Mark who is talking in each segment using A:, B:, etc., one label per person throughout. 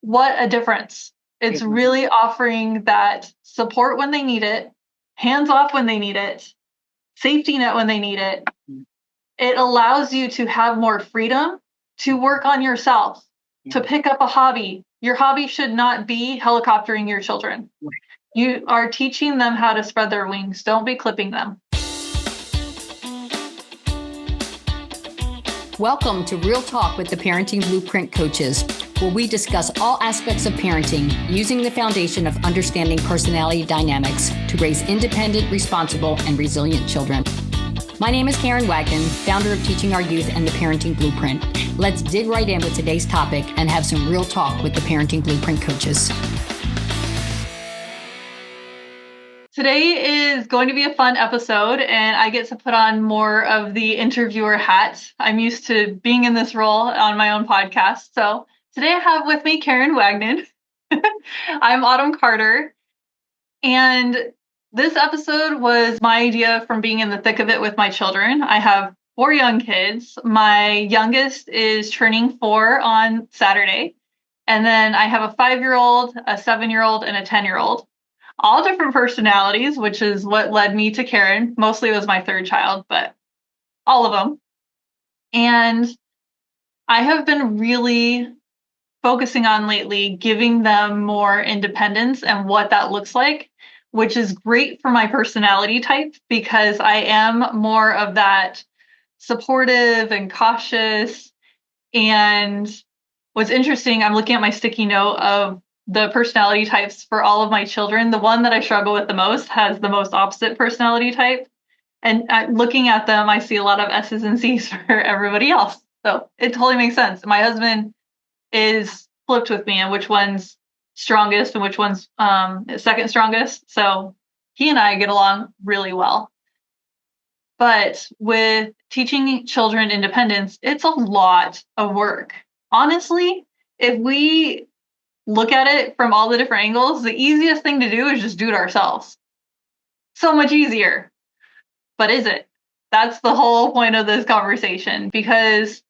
A: what a difference. It's really offering that support when they need it, hands off when they need it, safety net when they need it. It allows you to have more freedom to work on yourself, to pick up a hobby. Your hobby should not be helicoptering your children. You are teaching them how to spread their wings. Don't be clipping them.
B: Welcome to Real Talk with the Parenting Blueprint Coaches, where we discuss all aspects of parenting using the foundation of understanding personality dynamics to raise independent, responsible, and resilient children. My name is Karen Wagner, founder of Teaching Our Youth and the Parenting Blueprint. Let's dig right in with today's topic and have some real talk with the Parenting Blueprint Coaches.
A: Today is going to be a fun episode, and I get to put on more of the interviewer hat. I'm used to being in this role on my own podcast. So today I have with me Karen Wagner. I'm Autumn Carter, and this episode was my idea from being in the thick of it with my children. I have 4 young kids. My youngest is turning 4 on Saturday, and then I have a 5-year-old, a 7-year-old, and a 10-year-old. All different personalities, which is what led me to Karen. Mostly it was my 3rd child, but all of them. And I have been really focusing on lately giving them more independence and what that looks like, which is great for my personality type because I am more of that supportive and cautious. And what's interesting, I'm looking at my sticky note of the personality types for all of my children. The one that I struggle with the most has the most opposite personality type. And looking at them, I see a lot of S's and C's for everybody else. So it totally makes sense. My husband is flipped with me and which one's strongest and which one's second strongest. So he and I get along really well. But with teaching children independence, it's a lot of work. Honestly, if we look at it from all the different angles, the easiest thing to do is just do it ourselves. So much easier. But is it? That's the whole point of this conversation. Because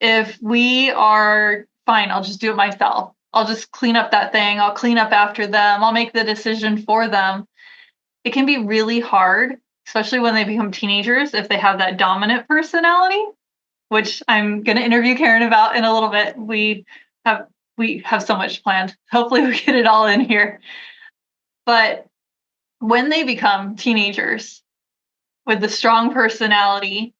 A: if we are fine, I'll just do it myself. I'll just clean up that thing. I'll clean up after them. I'll make the decision for them. It can be really hard, especially when they become teenagers, if they have that dominant personality, which I'm going to interview Karen about in a little bit. We have so much planned. Hopefully we get it all in here. But when they become teenagers with the strong personality,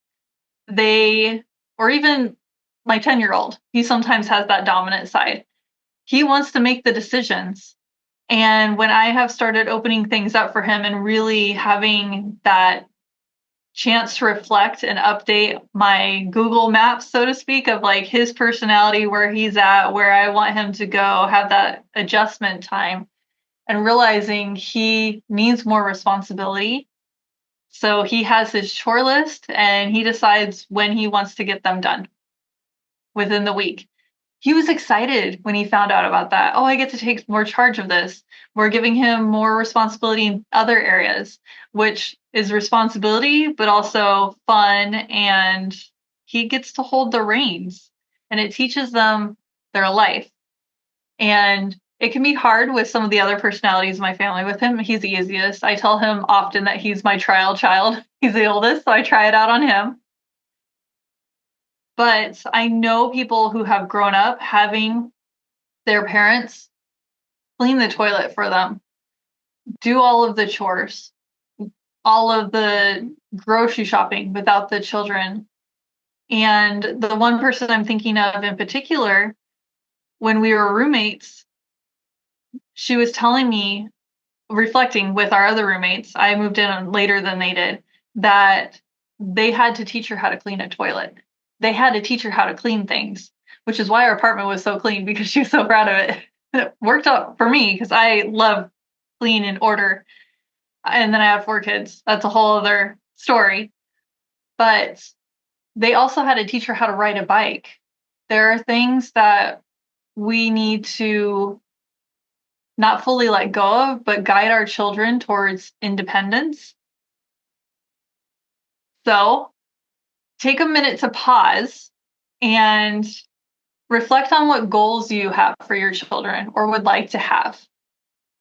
A: or even my 10-year-old, he sometimes has that dominant side. He wants to make the decisions. And when I have started opening things up for him and really having that chance to reflect and update my Google Maps, so to speak, of like his personality, where he's at, where I want him to go, have that adjustment time, and realizing he needs more responsibility. So he has his chore list and he decides when he wants to get them done within the week. He was excited when he found out about that. Oh, I get to take more charge of this. We're giving him more responsibility in other areas, which is responsibility, but also fun. And he gets to hold the reins and it teaches them their life. And it can be hard with some of the other personalities in my family. With him, he's the easiest. I tell him often that he's my trial child. He's the oldest, so I try it out on him. But I know people who have grown up having their parents clean the toilet for them, do all of the chores, all of the grocery shopping without the children. And the one person I'm thinking of in particular, when we were roommates, she was telling me, reflecting with our other roommates, I moved in later than they did, that they had to teach her how to clean a toilet. They had to teach her how to clean things, which is why our apartment was so clean, because she was so proud of it. It worked out for me because I love clean and order. And then I have 4 kids. That's a whole other story. But they also had to teach her how to ride a bike. There are things that we need to not fully let go of, but guide our children towards independence. So take a minute to pause and reflect on what goals you have for your children or would like to have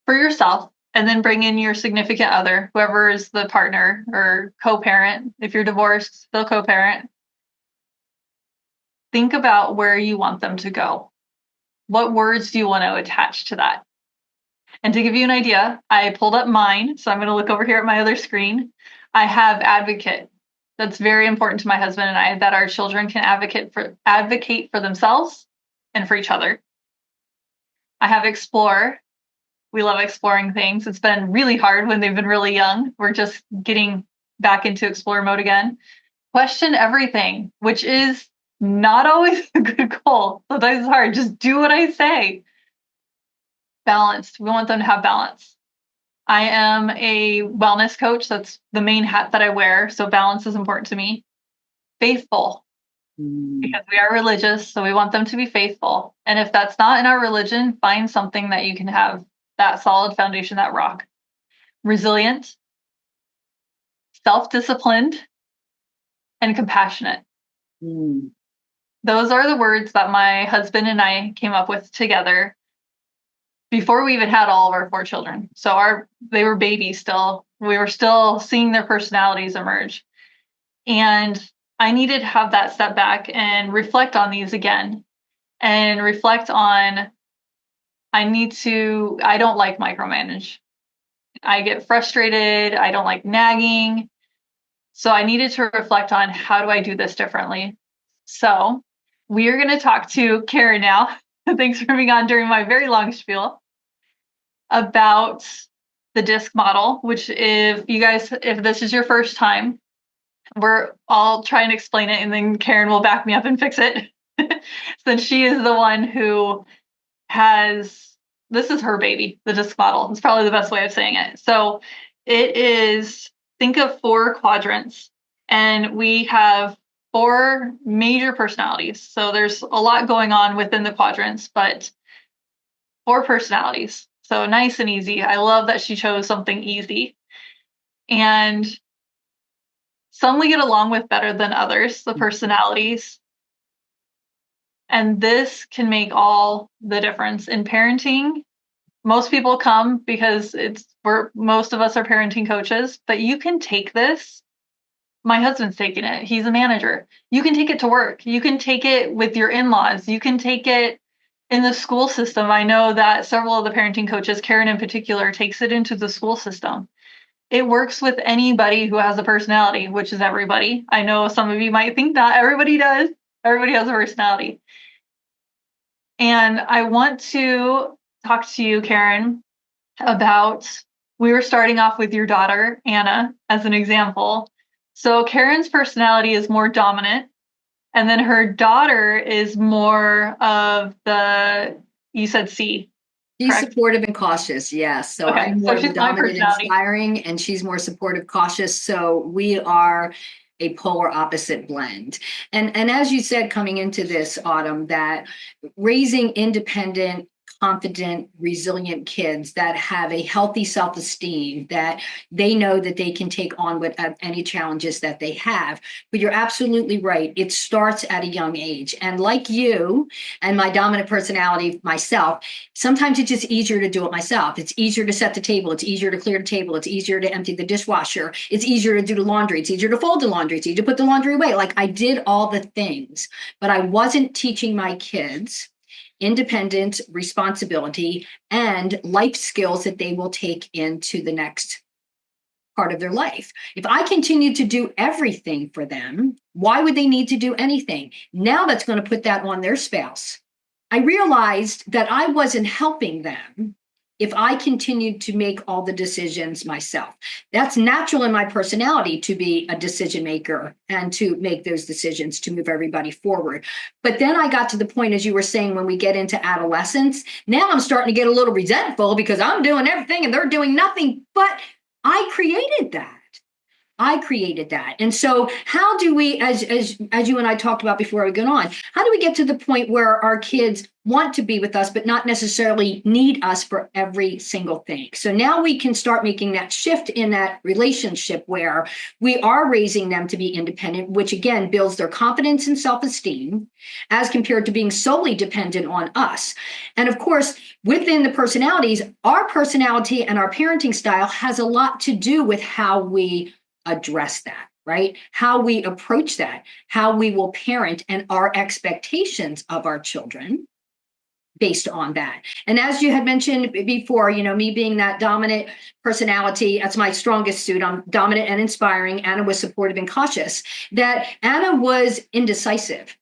A: for yourself, and then bring in your significant other, whoever is the partner or co-parent. If you're divorced, still co-parent. Think about where you want them to go. What words do you want to attach to that? And to give you an idea, I pulled up mine, so I'm going to look over here at my other screen. I have advocate. That's very important to my husband and I, that our children can advocate for themselves and for each other. I have explore. We love exploring things. It's been really hard when they've been really young. We're just getting back into explore mode again. Question everything, which is not always a good goal. Sometimes it's hard. Just do what I say. Balanced. We want them to have balance. I am a wellness coach. That's the main hat that I wear. So balance is important to me. Faithful, because we are religious. So we want them to be faithful. And if that's not in our religion, find something that you can have that solid foundation, that rock. Resilient, self-disciplined, and compassionate. Those are the words that my husband and I came up with together before we even had all of our 4 children. So they were babies still. We were still seeing their personalities emerge. And I needed to have that step back and reflect on these again, and reflect on, I don't like micromanage. I get frustrated. I don't like nagging. So I needed to reflect on, how do I do this differently? So we are going to talk to Karen now. Thanks for being on during my very long spiel about the DISC model, which if this is your first time, I'll try and explain it, and then Karen will back me up and fix it. Since she is the one who this is her baby, the DISC model. It's probably the best way of saying it. So it is, think of 4 quadrants, and we have 4 major personalities. So there's a lot going on within the quadrants, but 4 personalities. So nice and easy. I love that she chose something easy. And some we get along with better than others, the personalities. And this can make all the difference in parenting. Most people come because most of us are parenting coaches, but you can take this. My husband's taking it. He's a manager. You can take it to work. You can take it with your in-laws. You can take it in the school system. I know that several of the parenting coaches, Karen in particular, takes it into the school system. It works with anybody who has a personality, which is everybody. I know some of you might think not everybody does. Everybody has a personality. And I want to talk to you, Karen, about, we were starting off with your daughter, Anna, as an example. So Karen's personality is more dominant. And then her daughter is more of you said C.
B: She's
A: correct?
B: Supportive and cautious, yes. So
A: Okay.
B: I'm more
A: she's my
B: dominant and
A: personality.
B: inspiring, and she's more supportive, cautious. So we are a polar opposite blend. And as you said, coming into this, Autumn, that raising independent, confident, resilient kids that have a healthy self-esteem, that they know that they can take on with any challenges that they have. But you're absolutely right. It starts at a young age. And like you and my dominant personality, myself, sometimes it's just easier to do it myself. It's easier to set the table. It's easier to clear the table. It's easier to empty the dishwasher. It's easier to do the laundry. It's easier to fold the laundry. It's easier to put the laundry away. Like, I did all the things, but I wasn't teaching my kids independence, responsibility, and life skills that they will take into the next part of their life. If I continue to do everything for them, why would they need to do anything? Now that's going to put that on their spouse. I realized that I wasn't helping them if I continued to make all the decisions myself. That's natural in my personality, to be a decision maker and to make those decisions to move everybody forward. But then I got to the point, as you were saying, when we get into adolescence, now I'm starting to get a little resentful because I'm doing everything and they're doing nothing. But I created that. I created that. And so how do we, as you and I talked about before we go on, how do we get to the point where our kids want to be with us, but not necessarily need us for every single thing? So now we can start making that shift in that relationship where we are raising them to be independent, which again builds their confidence and self-esteem as compared to being solely dependent on us. And of course, within the personalities, our personality and our parenting style has a lot to do with how we address that, right? How we approach that, how we will parent, and our expectations of our children based on that. And as you had mentioned before, me being that dominant personality, that's my strongest suit. I'm dominant and inspiring. Anna was supportive and cautious. That Anna was indecisive.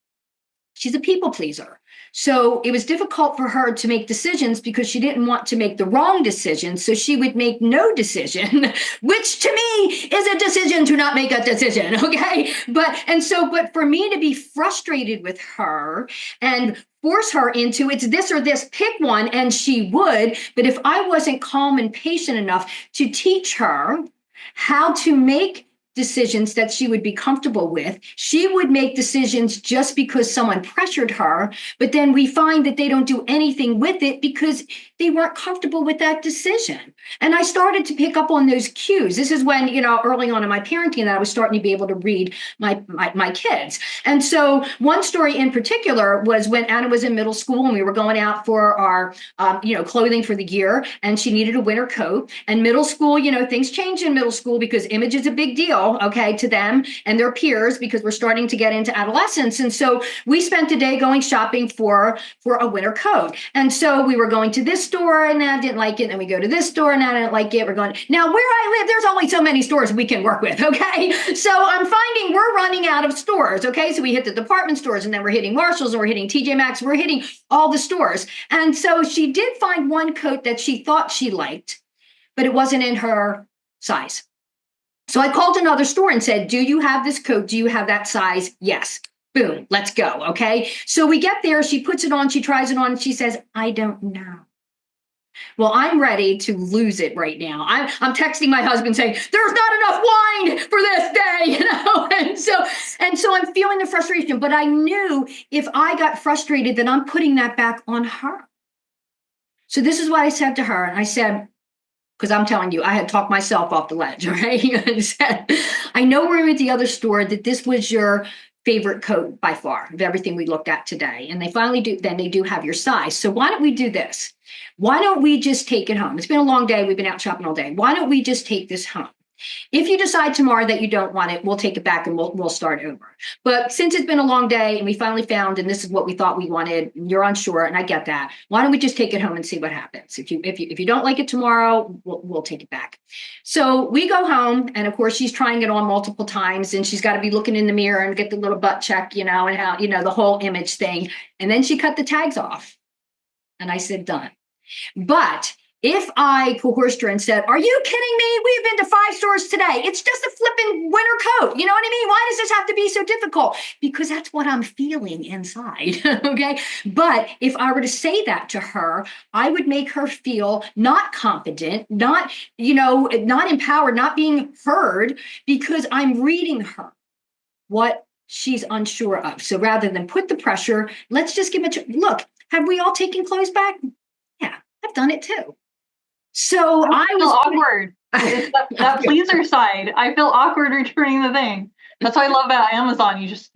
B: She's a people pleaser. So it was difficult for her to make decisions because she didn't want to make the wrong decision. So she would make no decision, which to me is a decision to not make a decision. Okay. But for me to be frustrated with her and force her into it's this or this, pick one, and she would. But if I wasn't calm and patient enough to teach her how to make decisions that she would be comfortable with, she would make decisions just because someone pressured her. But then we find that they don't do anything with it because they weren't comfortable with that decision. And I started to pick up on those cues. This is when, early on in my parenting, that I was starting to be able to read my kids. And so one story in particular was when Anna was in middle school and we were going out for our, clothing for the year, and she needed a winter coat. And middle school, things change in middle school because image is a big deal, okay, to them and their peers, because we're starting to get into adolescence. And so we spent a day going shopping for a winter coat. And so we were going to this store and I didn't like it. And we go to this store and I didn't like it. We're going, now where I live, there's only so many stores we can work with. Okay. So I'm finding we're running out of stores. Okay. So we hit the department stores and then we're hitting Marshalls and we're hitting TJ Maxx. We're hitting all the stores. And so she did find one coat that she thought she liked, but it wasn't in her size. So I called another store and said, do you have this coat? Do you have that size? Yes. Boom. Let's go. Okay. So we get there. She puts it on. She tries it on. And she says, I don't know. Well, I'm ready to lose it right now. I'm texting my husband saying, there's not enough wine for this day, And so I'm feeling the frustration, but I knew if I got frustrated, then I'm putting that back on her. So this is what I said to her. And I said, because I'm telling you, I had talked myself off the ledge, right? And said, I know we're at the other store that this was your favorite coat by far of everything we looked at today. And they do have your size. So why don't we do this? Why don't we just take it home? It's been a long day. We've been out shopping all day. Why don't we just take this home? If you decide tomorrow that you don't want it, we'll take it back and we'll start over. But since it's been a long day and we finally found, and this is what we thought we wanted, and you're unsure, and I get that, why don't we just take it home and see what happens? If you don't like it tomorrow, we'll take it back. So we go home, and of course she's trying it on multiple times, and she's got to be looking in the mirror and get the little butt check, and how, the whole image thing. And then she cut the tags off. And I said, done. But if I coerced her and said, are you kidding me? We've been to 5 stores today. It's just a flipping winter coat. You know what I mean? Why does this have to be so difficult? Because that's what I'm feeling inside. Okay. But if I were to say that to her, I would make her feel not confident, not empowered, not being heard, because I'm reading her what she's unsure of. So rather than put the pressure, let's just give it look, have we all taken clothes back? Yeah, I've done it too. So I
A: feel awkward. It's that pleaser side. I feel awkward returning the thing. That's what I love about Amazon. You just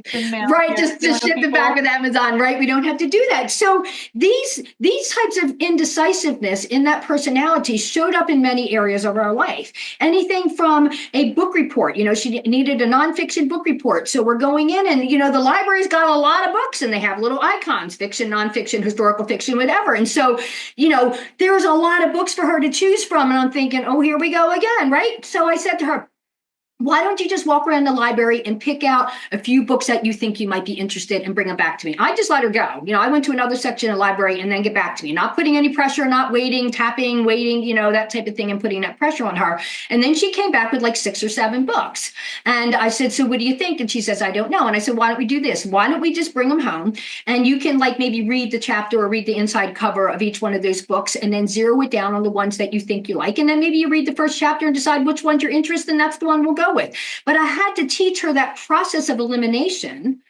B: right, just ship it back with Amazon, right? We don't have to do that. So these types of indecisiveness in that personality showed up in many areas of our life. Anything from a book report. She needed a nonfiction book report. So we're going in and, the library's got a lot of books and they have little icons, fiction, nonfiction, historical fiction, whatever. And so, there's a lot of books for her to choose from. And I'm thinking, oh, here we go again, right? So I said to her, why don't you just walk around the library and pick out a few books that you think you might be interested in and bring them back to me? I just let her go. I went to another section of the library and then get back to me, not putting any pressure, not waiting, tapping, waiting, that type of thing, and putting that pressure on her. And then she came back with like 6 or 7 books. And I said, so what do you think? And she says, I don't know. And I said, why don't we do this? Why don't we just bring them home and you can maybe read the chapter or read the inside cover of each one of those books and then zero it down on the ones that you think you like. And then maybe you read the first chapter and decide which one's your interest, and that's the one we'll go go with. But I had to teach her that process of elimination,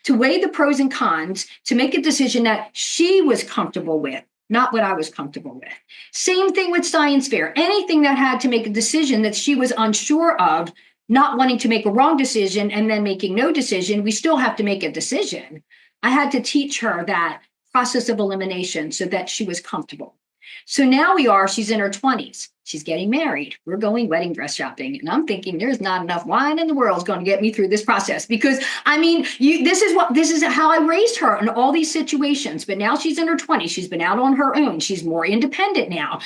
B: to weigh the pros and cons, to make a decision that she was comfortable with, not what I was comfortable with. Same thing with science fair. Anything that had to make a decision that she was unsure of, not wanting to make a wrong decision and then making no decision, we still have to make a decision. I had to teach her that process of elimination so that she was comfortable. So now she's in her 20s. She's getting married. We're going wedding dress shopping. And I'm thinking there's not enough wine in the world is going to get me through this process. Because I mean, this is how I raised her in all these situations. But now she's in her 20s. She's been out on her own. She's more independent now.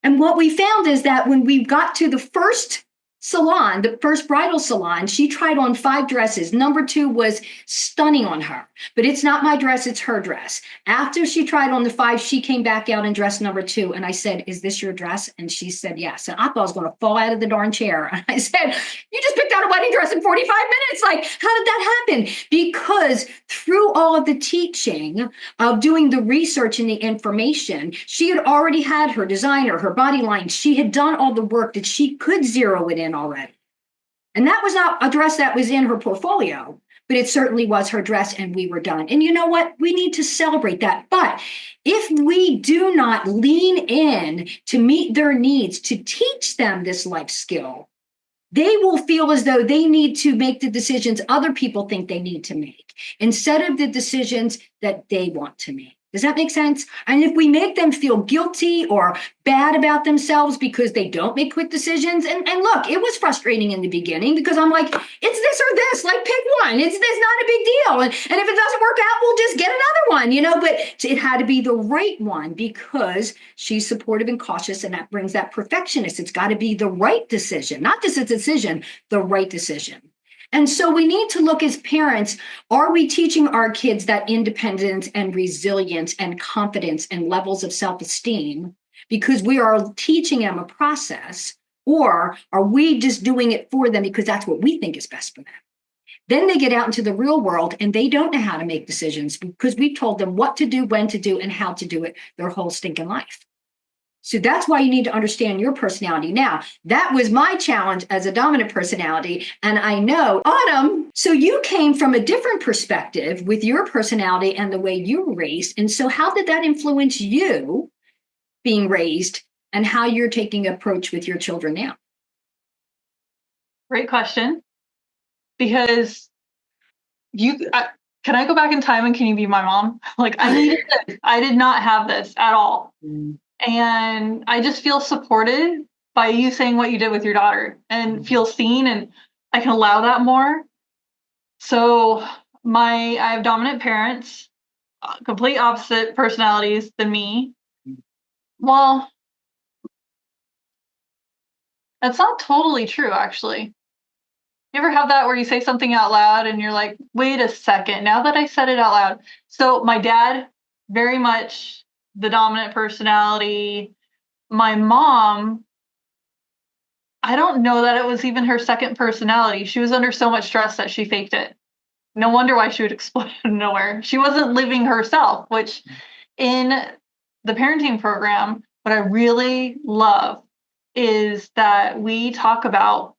B: And what we found is that when we got to the first salon, the first bridal salon, she tried on 5 dresses. Number 2 was stunning on her, but it's not my dress, it's her dress. After she tried on the 5, she came back out in dress number 2. And I said, is this your dress? And she said, yes. And I thought I was going to fall out of the darn chair. And I said, you just picked out a wedding dress in 45 minutes. Like, how did that happen? Because through all of the teaching of doing the research and the information, she had already had her designer, her body line. She had done all the work that she could zero it in already. And that was not a dress that was in her portfolio, but it certainly was her dress, and we were done. And you know what? We need to celebrate that. But if we do not lean in to meet their needs, to teach them this life skill, they will feel as though they need to make the decisions other people think they need to make instead of the decisions that they want to make. Does that make sense? And if we make them feel guilty or bad about themselves because they don't make quick decisions, and look, it was frustrating in the beginning because I'm like, it's this or this, like pick one. It's not a big deal. And if it doesn't work out, we'll just get another one, but it had to be the right one because she's supportive and cautious, and that brings that perfectionist. It's got to be the right decision, not just a decision, the right decision. And so we need to look as parents, are we teaching our kids that independence and resilience and confidence and levels of self-esteem because we are teaching them a process, or are we just doing it for them because that's what we think is best for them? Then they get out into the real world and they don't know how to make decisions because we've told them what to do, when to do, and how to do it their whole stinking life. So that's why you need to understand your personality. Now, that was my challenge as a dominant personality. And I know, Autumn, so you came from a different perspective with your personality and the way you were raised. And so how did that influence you being raised and how you're taking approach with your children now?
A: Great question. Because can I go back in time and can you be my mom? Like, I needed this. I did not have this at all. And I just feel supported by you saying what you did with your daughter and feel seen, and I can allow that more. So I have dominant parents, complete opposite personalities than me. Well, that's not totally true, actually. You ever have that where you say something out loud and you're like, wait a second, now that I said it out loud. So my dad, very much the dominant personality. My mom, I don't know that it was even her second personality. She was under so much stress that she faked it. No wonder why she would explode out of nowhere. She wasn't living herself, which in the parenting program, what I really love is that we talk about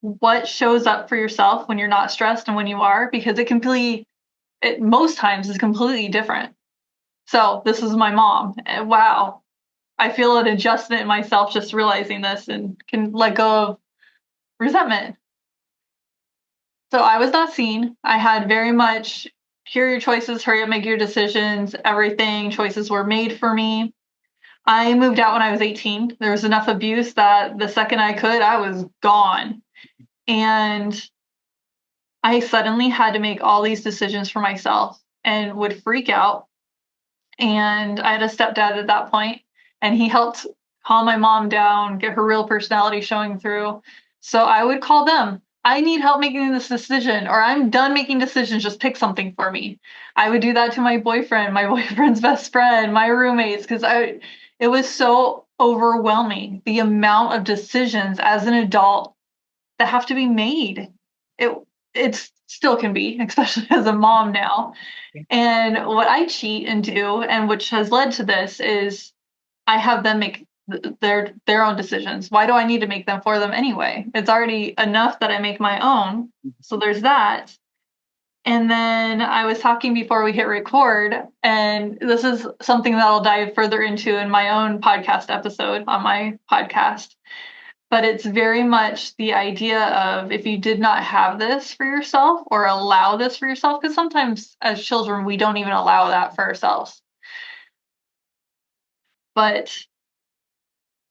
A: what shows up for yourself when you're not stressed and when you are, because it most times is completely different. So this is my mom. Wow. I feel an adjustment in myself just realizing this and can let go of resentment. So I was not seen. I had very much, here are your choices, hurry up, make your decisions, everything. Choices were made for me. I moved out when I was 18. There was enough abuse that the second I could, I was gone. And I suddenly had to make all these decisions for myself and would freak out. And I had a stepdad at that point, and he helped calm my mom down, get her real personality showing through. So I would call them. I need help making this decision, or I'm done making decisions. Just pick something for me. I would do that to my boyfriend, my boyfriend's best friend, my roommates, because it was so overwhelming, the amount of decisions as an adult that have to be made. It still can be, especially as a mom now. And what I cheat and do, and which has led to this, is I have them make their own decisions. Why do I need to make them for them anyway? It's already enough that I make my own. So there's that. And then I was talking before we hit record, and this is something that I'll dive further into in my own podcast episode on my podcast. But it's very much the idea of, if you did not have this for yourself or allow this for yourself, because sometimes as children, we don't even allow that for ourselves. But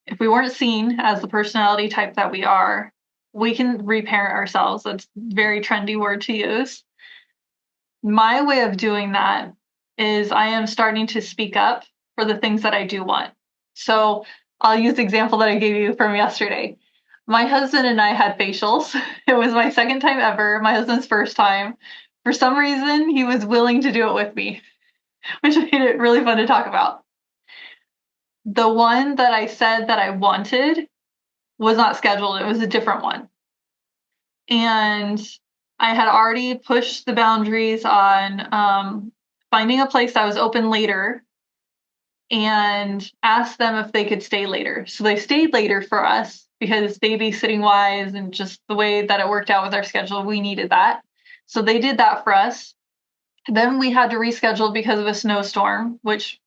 A: if we weren't seen as the personality type that we are, we can reparent ourselves. That's a very trendy word to use. My way of doing that is I am starting to speak up for the things that I do want. So I'll use the example that I gave you from yesterday. My husband and I had facials. It was my second time ever, my husband's first time. For some reason, he was willing to do it with me, which made it really fun to talk about. The one that I said that I wanted was not scheduled. It was a different one. And I had already pushed the boundaries on finding a place that was open later and asked them if they could stay later. So they stayed later for us because babysitting wise and just the way that it worked out with our schedule, we needed that. So they did that for us. Then we had to reschedule because of a snowstorm, which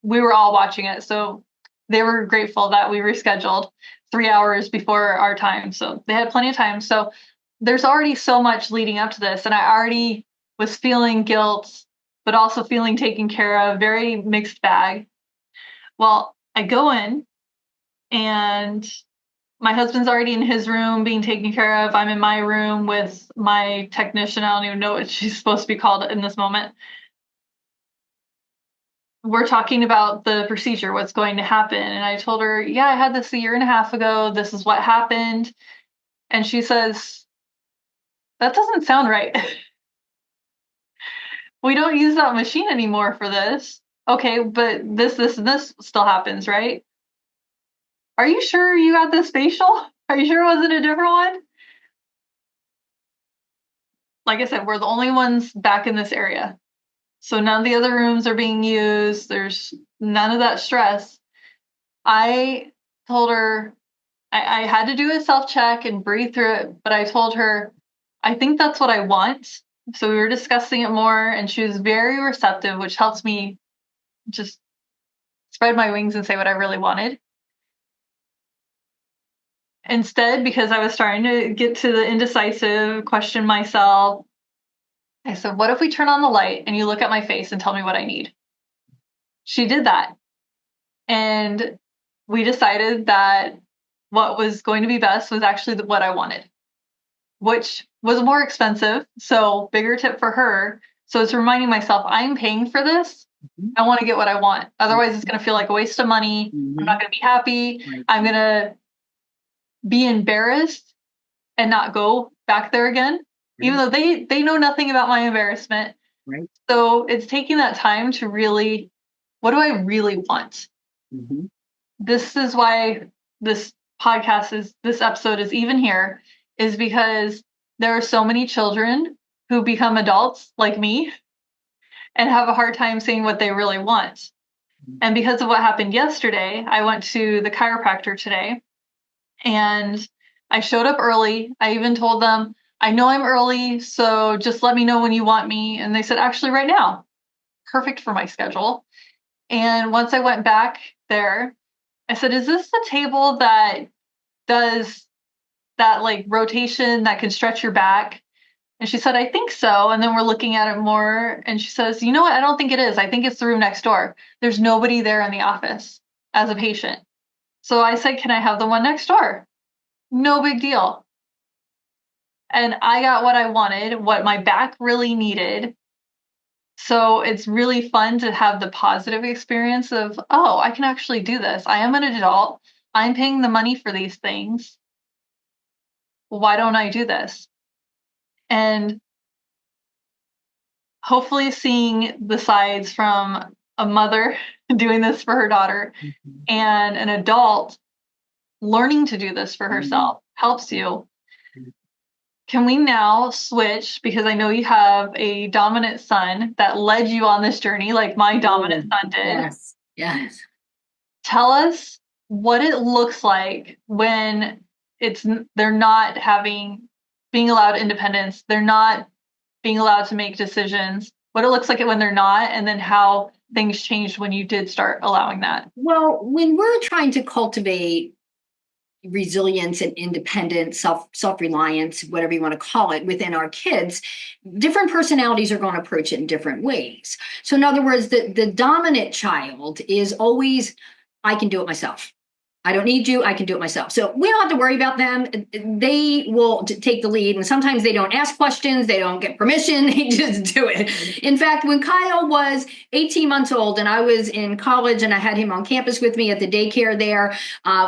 A: we were all watching it. So they were grateful that we rescheduled 3 hours before our time. So they had plenty of time. So there's already so much leading up to this. And I already was feeling guilt, but also feeling taken care of, very mixed bag. Well, I go in and my husband's already in his room being taken care of. I'm in my room with my technician. I don't even know what she's supposed to be called in this moment. We're talking about the procedure, what's going to happen. And I told her, yeah, I had this a year and a half ago. This is what happened. And she says, that doesn't sound right. We don't use that machine anymore for this. Okay, but this, and this still happens, right? Are you sure you got this facial? Are you sure it wasn't a different one? Like I said, we're the only ones back in this area. So none of the other rooms are being used. There's none of that stress. I told her I had to do a self-check and breathe through it, but I told her, I think that's what I want. So we were discussing it more, and she was very receptive, which helps me just spread my wings and say what I really wanted. Instead, because I was starting to get to the indecisive, question myself, I said, what if we turn on the light and you look at my face and tell me what I need? She did that. And we decided that what was going to be best was actually what I wanted, which was more expensive. So bigger tip for her. So it's reminding myself, I'm paying for this. I want to get what I want. Otherwise, it's going to feel like a waste of money. I'm not going to be happy. I'm going to be embarrassed and not go back there again, even though they know nothing about my embarrassment.
B: Right.
A: So it's taking that time to really, what do I really want?
B: Mm-hmm.
A: This is why this episode is even here, is because there are so many children who become adults like me and have a hard time saying what they really want. Mm-hmm. And because of what happened yesterday, I went to the chiropractor today and I showed up early. I even told them, I know I'm early, so just let me know when you want me. And they said, actually, right now. Perfect for my schedule. And once I went back there, I said, is this the table that does that like rotation that can stretch your back? And she said, I think so. And then we're looking at it more. And she says, you know what? I don't think it is. I think it's the room next door. There's nobody there in the office as a patient. So I said, can I have the one next door? No big deal. And I got what I wanted, what my back really needed. So it's really fun to have the positive experience of, oh, I can actually do this. I am an adult. I'm paying the money for these things. Why don't I do this? And hopefully seeing the sides from a mother doing this for her daughter and an adult learning to do this for herself helps you. Can we now switch, because I know you have a dominant son that led you on this journey like my dominant son did.
B: Yes. Yes.
A: Tell us what it looks like when they're not being allowed independence, they're not being allowed to make decisions, what it looks like when they're not, and then how things changed when you did start allowing that.
B: Well, when we're trying to cultivate resilience and independence, self-reliance, whatever you want to call it, within our kids, different personalities are going to approach it in different ways. So in other words, the dominant child is always, I can do it myself. I don't need you. I can do it myself. So we don't have to worry about them. They will take the lead. And sometimes they don't ask questions. They don't get permission. They just do it. In fact, when Kyle was 18 months old and I was in college and I had him on campus with me at the daycare there,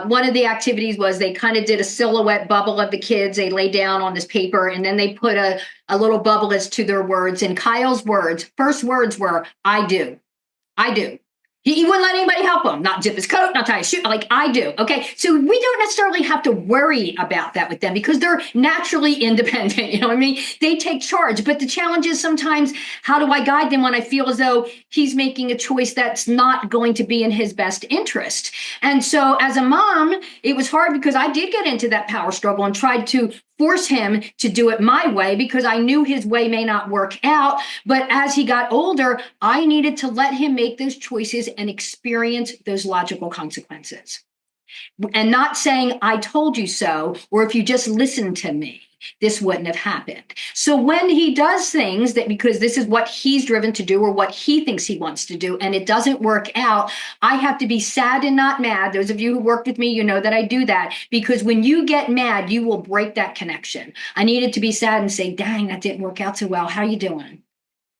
B: one of the activities was they kind of did a silhouette bubble of the kids. They lay down on this paper and then they put a little bubble as to their words. And Kyle's first words were, I do. I do. He wouldn't let anybody help him, not zip his coat, not tie his shoe, like I do. Okay. So we don't necessarily have to worry about that with them because they're naturally independent. You know what I mean? They take charge. But the challenge is sometimes, how do I guide them when I feel as though he's making a choice that's not going to be in his best interest? And so as a mom, it was hard because I did get into that power struggle and tried to force him to do it my way because I knew his way may not work out. But as he got older, I needed to let him make those choices and experience those logical consequences. And not saying, I told you so, or if you just listened to me, this wouldn't have happened. So when he does things that because this is what he's driven to do or what he thinks he wants to do, and it doesn't work out, I have to be sad and not mad. Those of you who work with me, you know that I do that because when you get mad, you will break that connection. I needed to be sad and say, dang, that didn't work out so well. How are you doing?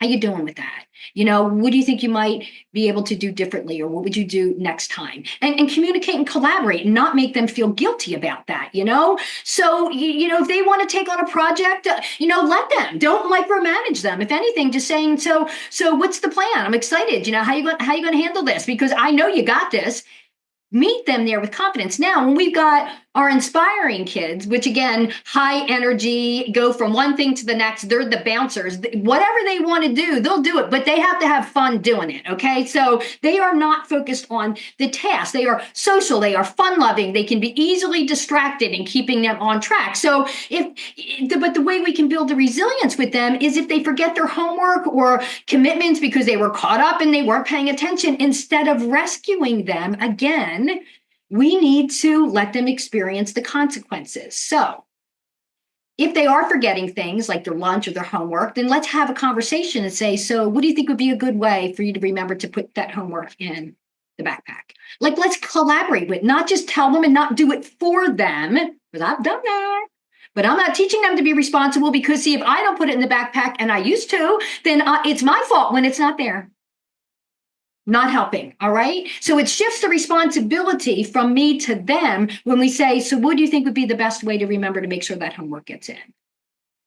B: How you doing with that? You know, what do you think you might be able to do differently, or what would you do next time? And communicate and collaborate and not make them feel guilty about that, you know? So, you know, if they want to take on a project, you know, let them. Don't micromanage them. If anything, just saying, so what's the plan? I'm excited. You know, how you going to handle this? Because I know you got this. Meet them there with confidence. Now, when we've got our inspiring kids, which again, high energy, go from one thing to the next, they're the bouncers. Whatever they want to do, they'll do it, but they have to have fun doing it, okay? So they are not focused on the task. They are social, they are fun-loving, they can be easily distracted in keeping them on track. So but the way we can build the resilience with them is if they forget their homework or commitments because they were caught up and they weren't paying attention, instead of rescuing them again, we need to let them experience the consequences. So if they are forgetting things like their lunch or their homework, then let's have a conversation and say, so what do you think would be a good way for you to remember to put that homework in the backpack? Like, let's collaborate with, not just tell them and not do it for them, because I've done that. But I'm not teaching them to be responsible because, see, if I don't put it in the backpack and I used to, then it's my fault when it's not there. Not helping, all right? So it shifts the responsibility from me to them when we say, so what do you think would be the best way to remember to make sure that homework gets in?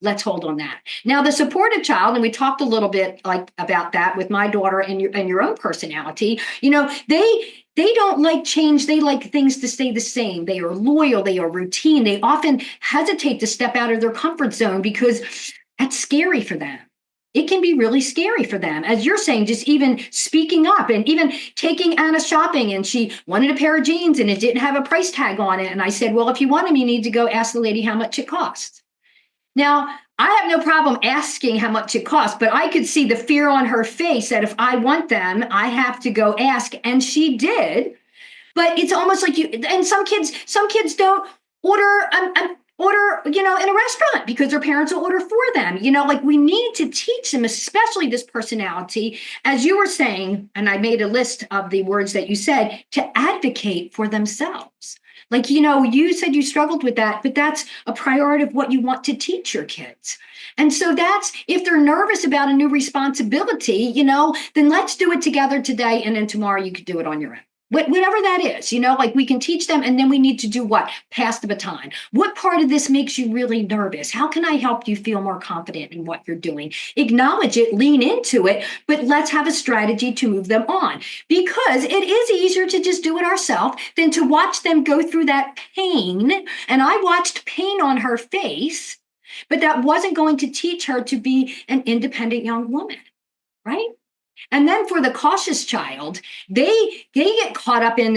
B: Let's hold on that. Now, the supportive child, and we talked a little bit like about that with my daughter and your own personality, you know, they don't like change. They like things to stay the same. They are loyal. They are routine. They often hesitate to step out of their comfort zone because that's scary for them. It can be really scary for them. As you're saying, just even speaking up and even taking Anna shopping, and she wanted a pair of jeans and it didn't have a price tag on it. And I said, well, if you want them, you need to go ask the lady how much it costs. Now, I have no problem asking how much it costs, but I could see the fear on her face that if I want them, I have to go ask. And she did. But it's almost like and some kids don't order, you know, in a restaurant because their parents will order for them. You know, like we need to teach them, especially this personality, as you were saying, and I made a list of the words that you said, to advocate for themselves. Like, you know, you said you struggled with that, but that's a priority of what you want to teach your kids. And so that's, if they're nervous about a new responsibility, you know, then let's do it together today. And then tomorrow you could do it on your own. Whatever that is, you know, like we can teach them, and then we need to do what? Pass the baton. What part of this makes you really nervous? How can I help you feel more confident in what you're doing? Acknowledge it, lean into it, but let's have a strategy to move them on, because it is easier to just do it ourselves than to watch them go through that pain. And I watched pain on her face, but that wasn't going to teach her to be an independent young woman, right? And then for the cautious child, they get caught up in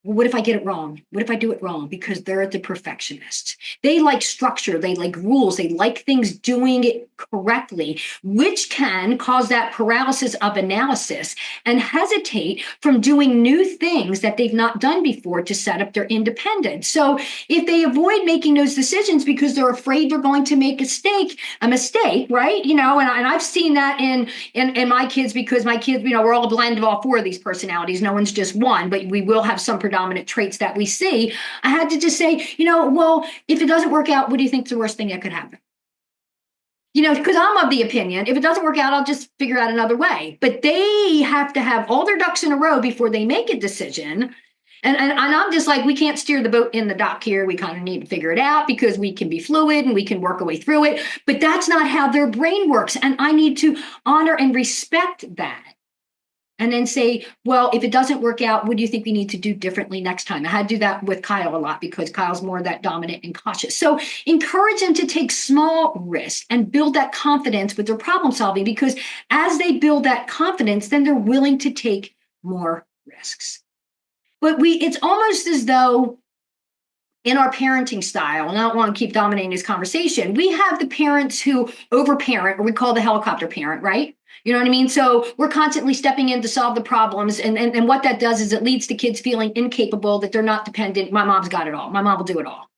B: Well, what if I get it wrong? What if I do it wrong? Because they're the perfectionists. They like structure, they like rules, they like things doing it correctly, which can cause that paralysis of analysis and hesitate from doing new things that they've not done before to set up their independence. So if they avoid making those decisions because they're afraid they're going to make a mistake, right? And I've seen that in my kids, because my kids, we're all a blend of all four of these personalities. No one's just one, but we will have some predominant traits that we see. I had to just say, well, if it doesn't work out, what do you think is the worst thing that could happen? Because I'm of the opinion, if it doesn't work out, I'll just figure out another way. But they have to have all their ducks in a row before they make a decision. And I'm just like, we can't steer the boat in the dock here. We kind of need to figure it out because we can be fluid and we can work our way through it. But that's not how their brain works. And I need to honor and respect that. And then say, well, if it doesn't work out, what do you think we need to do differently next time? I had to do that with Kyle a lot because Kyle's more that dominant and cautious. So encourage them to take small risks and build that confidence with their problem solving, because as they build that confidence, then they're willing to take more risks. But it's almost as though in our parenting style, and I don't want to keep dominating this conversation, we have the parents who overparent, or we call the helicopter parent, right? You know what I mean? So we're constantly stepping in to solve the problems. And what that does is it leads to kids feeling incapable, that they're not dependent. My mom's got it all. My mom will do it all.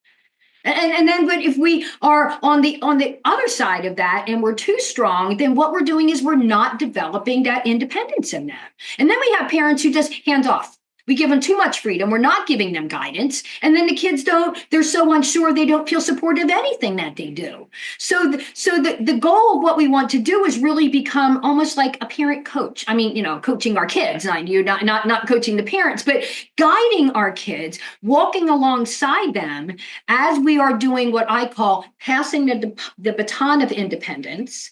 B: And then, but if we are on the other side of that and we're too strong, then what we're doing is we're not developing that independence in them. And then we have parents who just hands off. We give them too much freedom. We're not giving them guidance. And then the kids they're so unsure, they don't feel supportive of anything that they do. So the goal of what we want to do is really become almost like a parent coach. I mean, coaching our kids, not coaching the parents, but guiding our kids, walking alongside them as we are doing what I call passing the baton of independence,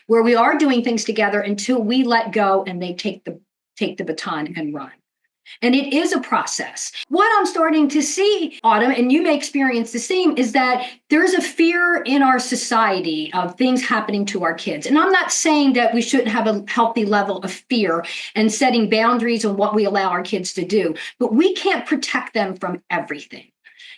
B: where we are doing things together until we let go and they take the baton and run. And it is a process. What I'm starting to see, Autumn, and you may experience the same, is that there's a fear in our society of things happening to our kids. And I'm not saying that we shouldn't have a healthy level of fear and setting boundaries on what we allow our kids to do, but we can't protect them from everything.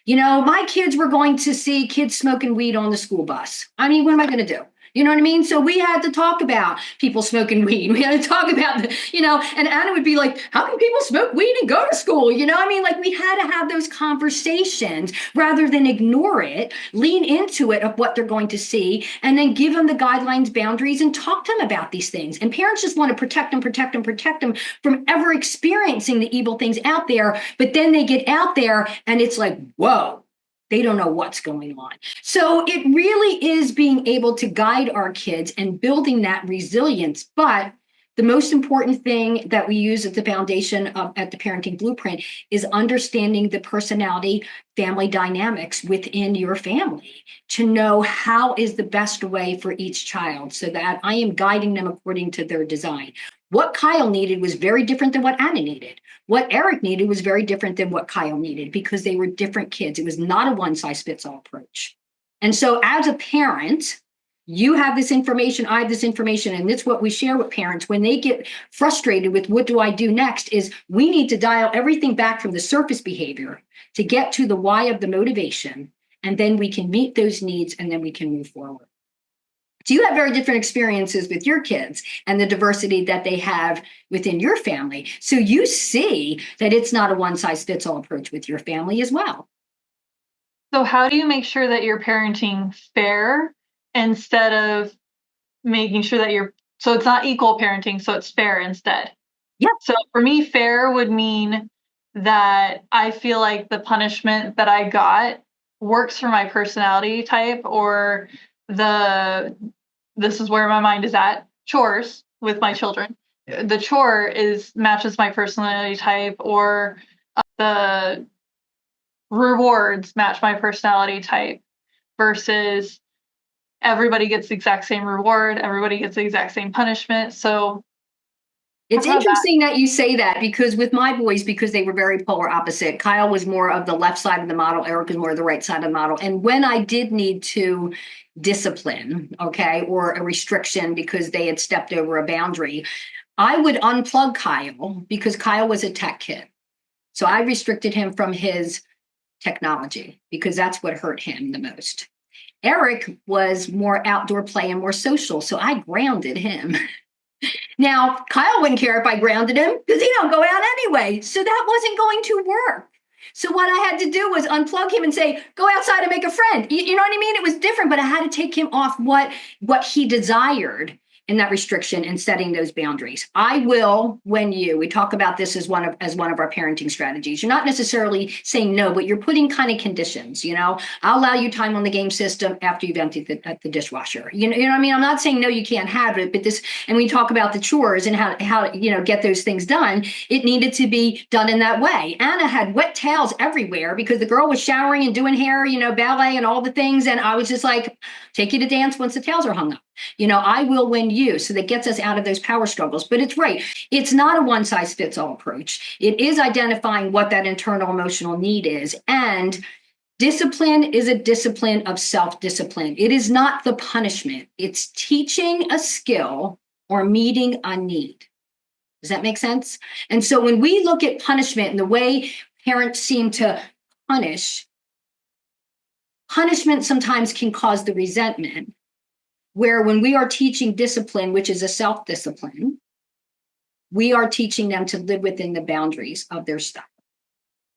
B: My kids were going to see kids smoking weed on the school bus. I mean, what am I going to do? You know what I mean? So we had to talk about people smoking weed. We had to talk about and Anna would be like, how can people smoke weed and go to school? We had to have those conversations rather than ignore it, lean into it of what they're going to see, and then give them the guidelines, boundaries, and talk to them about these things. And parents just want to protect them from ever experiencing the evil things out there. But then they get out there and it's like, whoa. They don't know what's going on. So it really is being able to guide our kids and building that resilience. But the most important thing that we use at the foundation at the Parenting Blueprint is understanding the personality, family dynamics within your family to know how is the best way for each child so that I am guiding them according to their design. What Kyle needed was very different than what Anna needed. What Eric needed was very different than what Kyle needed because they were different kids. It was not a one-size-fits-all approach. And so as a parent, you have this information, I have this information, and it's what we share with parents when they get frustrated with what do I do next is we need to dial everything back from the surface behavior to get to the why of the motivation, and then we can meet those needs and then we can move forward. So you have very different experiences with your kids and the diversity that they have within your family. So you see that it's not a one-size-fits-all approach with your family as well.
A: So how do you make sure that you're parenting fair instead of making sure that so it's not equal parenting, so it's fair instead?
B: Yeah.
A: So for me, fair would mean that I feel like the punishment that I got works for my personality type, or this is where my mind is at, chores with my children. The chore matches my personality type, or the rewards match my personality type, versus everybody gets the exact same reward, everybody gets the exact same punishment. So
B: it's interesting that you say that, because with my boys, because they were very polar opposite, Kyle was more of the left side of the model, Eric was more of the right side of the model. And when I did need to discipline, or a restriction because they had stepped over a boundary, I would unplug Kyle because Kyle was a tech kid. So I restricted him from his technology because that's what hurt him the most. Eric was more outdoor play and more social, so I grounded him. Now, Kyle wouldn't care if I grounded him because he don't go out anyway, so that wasn't going to work. So what I had to do was unplug him and say, go outside and make a friend. You know what I mean? It was different, but I had to take him off what he desired in that restriction and setting those boundaries. I will, when we talk about this as one of our parenting strategies. You're not necessarily saying no, but you're putting kind of conditions. I'll allow you time on the game system after you've emptied the dishwasher. You know what I mean? I'm not saying no, you can't have it, but this, and we talk about the chores and how get those things done. It needed to be done in that way. Anna had wet towels everywhere because the girl was showering and doing hair, ballet and all the things, and I was just like, take you to dance once the towels are hung up. I will win you. So that gets us out of those power struggles. But it's right. It's not a one size fits all approach. It is identifying what that internal emotional need is. And discipline is a discipline of self-discipline. It is not the punishment. It's teaching a skill or meeting a need. Does that make sense? And so when we look at punishment and the way parents seem to punishment sometimes can cause the resentment. Where when we are teaching discipline, which is a self-discipline, we are teaching them to live within the boundaries of their stuff.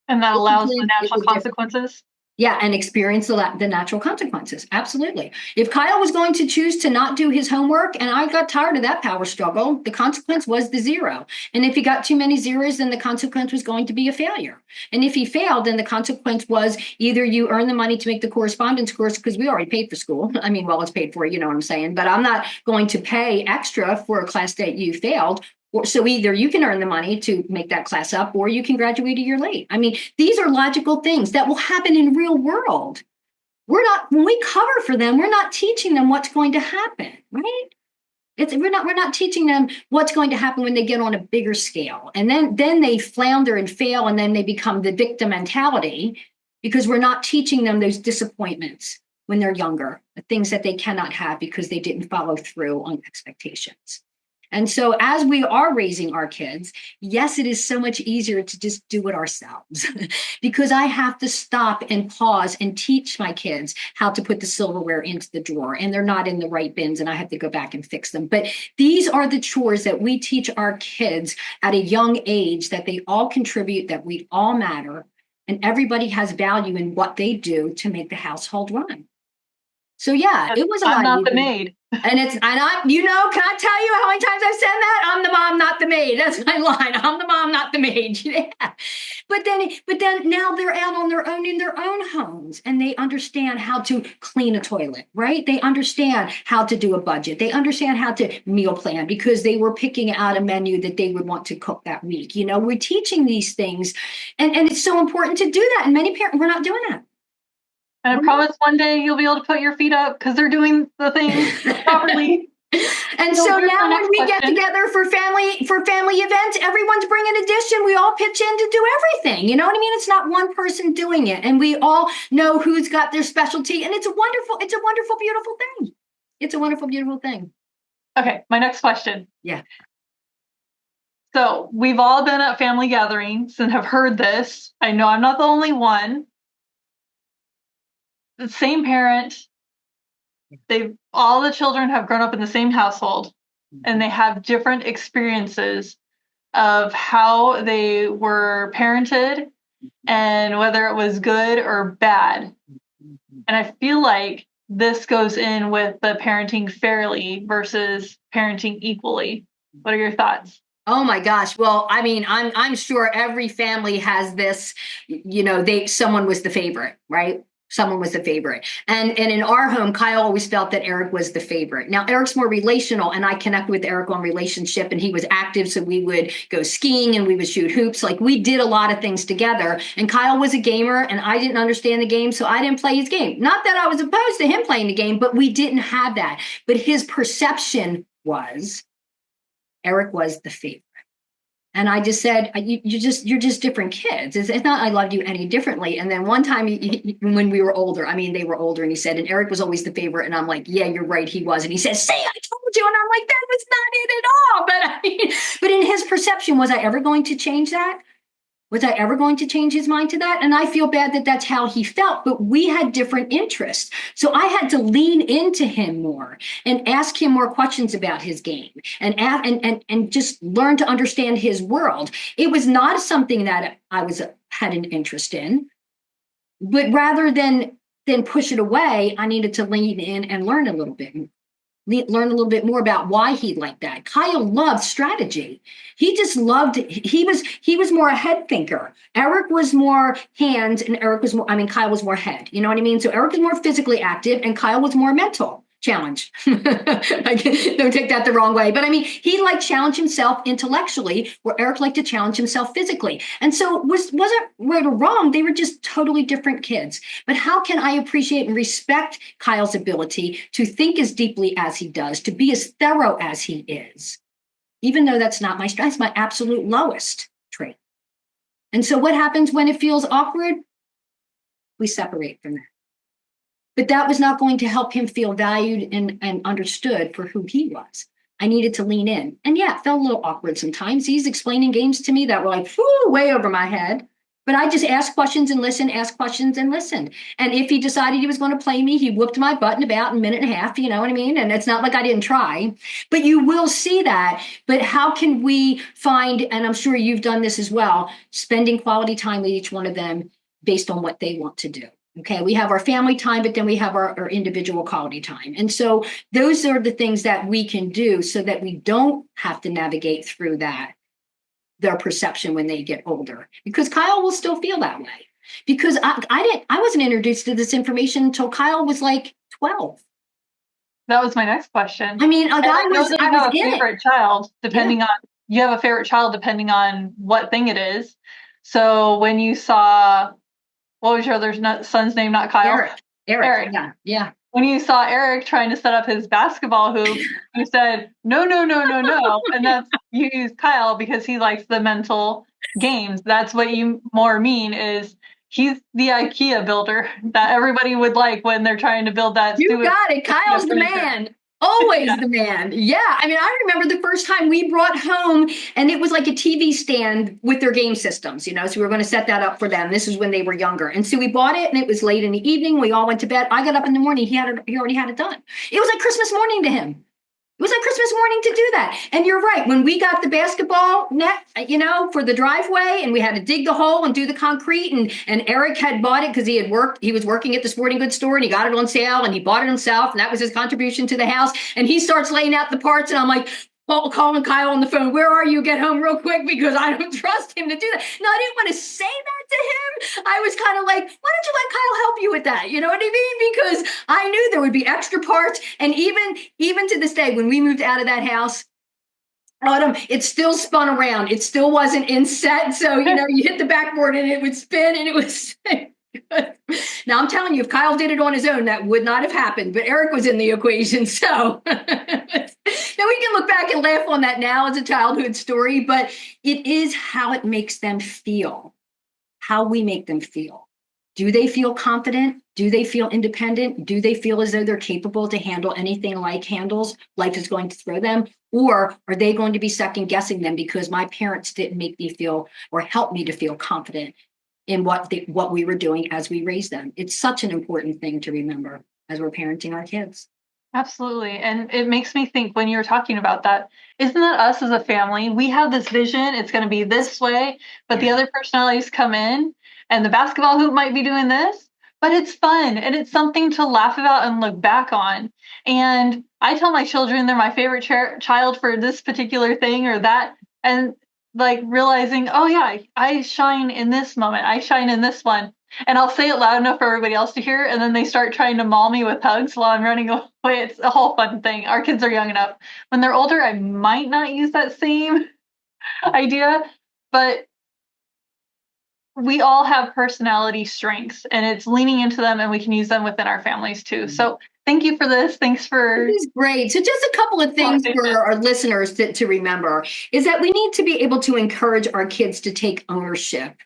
A: And that allows the natural consequences?
B: Yeah, and experience the natural consequences. Absolutely. If Kyle was going to choose to not do his homework, and I got tired of that power struggle, the consequence was the 0. And if he got too many zeros, then the consequence was going to be a failure. And if he failed, then the consequence was either you earn the money to make the correspondence course, because we already paid for school. I mean, well, it's paid for, you know what I'm saying? But I'm not going to pay extra for a class that you failed. So either you can earn the money to make that class up, or you can graduate a year late. I mean, these are logical things that will happen in real world. When we cover for them, we're not teaching them what's going to happen, right? We're not teaching them what's going to happen when they get on a bigger scale. And then they flounder and fail, and then they become the victim mentality because we're not teaching them those disappointments when they're younger, the things that they cannot have because they didn't follow through on expectations. And so as we are raising our kids, yes, it is so much easier to just do it ourselves because I have to stop and pause and teach my kids how to put the silverware into the drawer, and they're not in the right bins and I have to go back and fix them. But these are the chores that we teach our kids at a young age, that they all contribute, that we all matter, and everybody has value in what they do to make the household run. So yeah, it was a lot.
A: I'm not the maid.
B: Can I tell you how many times I've said that? I'm the mom, not the maid. That's my line. I'm the mom, not the maid. Yeah. But then now they're out on their own in their own homes, and they understand how to clean a toilet, right? They understand how to do a budget. They understand how to meal plan because they were picking out a menu that they would want to cook that week. We're teaching these things, and it's so important to do that. And many parents, we're not doing that.
A: And I promise one day you'll be able to put your feet up because they're doing the thing properly.
B: And so now when we get together for family events, everyone's bringing a dish and we all pitch in to do everything. You know what I mean? It's not one person doing it. And we all know who's got their specialty. And it's a wonderful, beautiful thing. It's a wonderful, beautiful thing.
A: Okay, my next question.
B: Yeah.
A: So we've all been at family gatherings and have heard this. I know I'm not the only one. The same parent, all the children have grown up in the same household, and they have different experiences of how they were parented and whether it was good or bad. And I feel like this goes in with the parenting fairly versus parenting equally. What are your thoughts?
B: Oh my gosh. Well, I mean, I'm sure every family has this, someone was the favorite, right? Someone was the favorite. And in our home, Kyle always felt that Eric was the favorite. Now, Eric's more relational, and I connect with Eric on relationship, and he was active. So we would go skiing and we would shoot hoops. Like, we did a lot of things together. And Kyle was a gamer, and I didn't understand the game, so I didn't play his game. Not that I was opposed to him playing the game, but we didn't have that. But his perception was Eric was the favorite. And I just said, you're just different kids. It's not I loved you any differently. And then one time when we were older, they were older, and he said, and Eric was always the favorite. And I'm like, yeah, you're right, he was. And he said, see, I told you. And I'm like, that was not it at all. But in his perception, was I ever going to change that? Was I ever going to change his mind to that? And I feel bad that that's how he felt, but we had different interests. So I had to lean into him more and ask him more questions about his game and just learn to understand his world. It was not something that had an interest in, but rather than push it away, I needed to lean in and learn a little bit more about why he liked that. Kyle loved strategy. He just loved, he was more a head thinker. Eric was more hands and Kyle was more head. You know what I mean? So Eric was more physically active and Kyle was more mental challenge. Don't take that the wrong way. But I mean, he liked challenge himself intellectually, where Eric liked to challenge himself physically. And so wasn't right or wrong. They were just totally different kids. But how can I appreciate and respect Kyle's ability to think as deeply as he does, to be as thorough as he is, even though that's not my strength, my absolute lowest trait. And so what happens when it feels awkward? We separate from that. But that was not going to help him feel valued and understood for who he was. I needed to lean in. And yeah, it felt a little awkward sometimes. He's explaining games to me that were like, way over my head. But I just asked questions and listened, asked questions and listened. And if he decided he was going to play me, he whooped my butt in about a minute and a half, you know what I mean? And it's not like I didn't try. But you will see that. But how can we find, and I'm sure you've done this as well, spending quality time with each one of them based on what they want to do? Okay, we have our family time, but then we have our individual quality time. And so those are the things that we can do so that we don't have to navigate through their perception when they get older, because Kyle will still feel that way. Because I wasn't introduced to this information until Kyle was like 12.
A: That was my next question.
B: I mean, I was
A: a favorite child, depending on, you have a favorite child depending on what thing it is. So when you saw, what was your other son's name? Not Kyle.
B: Eric. Yeah.
A: When you saw Eric trying to set up his basketball hoop, you said, no. And you used Kyle because he likes the mental games. That's what you more mean is he's the IKEA builder that everybody would like when they're trying to build that.
B: You got it. Kyle's the man. Always the man. Yeah. I mean, I remember the first time we brought home, and it was like a TV stand with their game systems, you know, so we were going to set that up for them. This was when they were younger. And so we bought it, and it was late in the evening. We all went to bed. I got up in the morning. He already had it done. It was like Christmas morning to him. It was like Christmas morning to do that. And you're right. When we got the basketball net, you know, for the driveway, and we had to dig the hole and do the concrete, and Eric had bought it because he was working at the sporting goods store, and he got it on sale, and he bought it himself, and that was his contribution to the house. And he starts laying out the parts, and I'm like, calling Kyle on the phone, where are you? Get home real quick, because I don't trust him to do that. No, I didn't want to say that to him. I was kind of like, why don't you let Kyle help you with that? You know what I mean? Because I knew there would be extra parts. And even to this day, when we moved out of that house, Autumn, it still spun around. It still wasn't in set. So, you know, you hit the backboard and it would spin, and it was Now, I'm telling you, if Kyle did it on his own, that would not have happened. But Eric was in the equation. So now we can look back and laugh on that now as a childhood story, but it is how it makes them feel, how we make them feel. Do they feel confident? Do they feel independent? Do they feel as though they're capable to handle anything life is going to throw them? Or are they going to be second guessing them because my parents didn't make me feel or help me to feel confident in what we were doing as we raised them? It's such an important thing to remember as we're parenting our kids.
A: Absolutely. And it makes me think, when you're talking about that, isn't that us as a family? We have this vision, it's going to be this way, but the other personalities come in, and the basketball hoop might be doing this, but it's fun and it's something to laugh about and look back on. And I tell my children they're my favorite child for this particular thing or that. And like realizing, oh yeah, I shine in this moment. I shine in this one. And I'll say it loud enough for everybody else to hear. And then they start trying to maul me with hugs while I'm running away. It's a whole fun thing. Our kids are young enough. When they're older, I might not use that same idea, but we all have personality strengths, and it's leaning into them, and we can use them within our families too. So thank you for this. Thanks for.
B: This is great. So just a couple of things for our listeners to remember is that we need to be able to encourage our kids to take ownership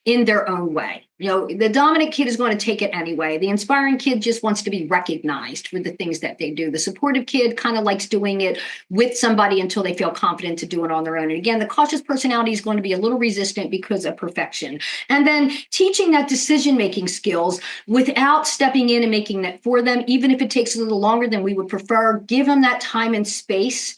B: in their own way. The dominant kid is going to take it anyway. The inspiring kid just wants to be recognized for the things that they do. The supportive kid kind of likes doing it with somebody until they feel confident to do it on their own. And again, the cautious personality is going to be a little resistant because of perfection. And then teaching that decision-making skills without stepping in and making that for them, even if it takes a little longer than we would prefer, give them that time and space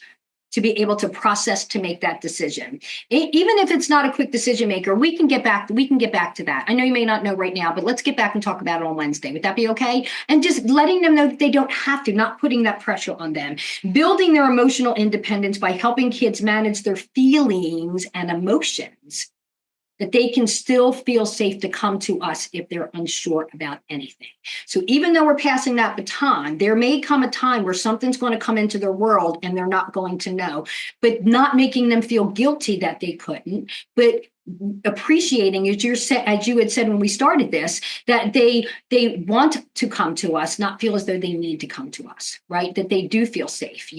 B: to be able to process to make that decision. Even if it's not a quick decision maker, we can get back to that. I know you may not know right now, but let's get back and talk about it on Wednesday. Would that be okay? And just letting them know that they don't have to, not putting that pressure on them. Building their emotional independence by helping kids manage their feelings and emotions, that they can still feel safe to come to us if they're unsure about anything. So even though we're passing that baton, there may come a time where something's going to come into their world and they're not going to know, but not making them feel guilty that they couldn't, but appreciating, as you had said when we started this, that they want to come to us, not feel as though they need to come to us, right? That they do feel safe.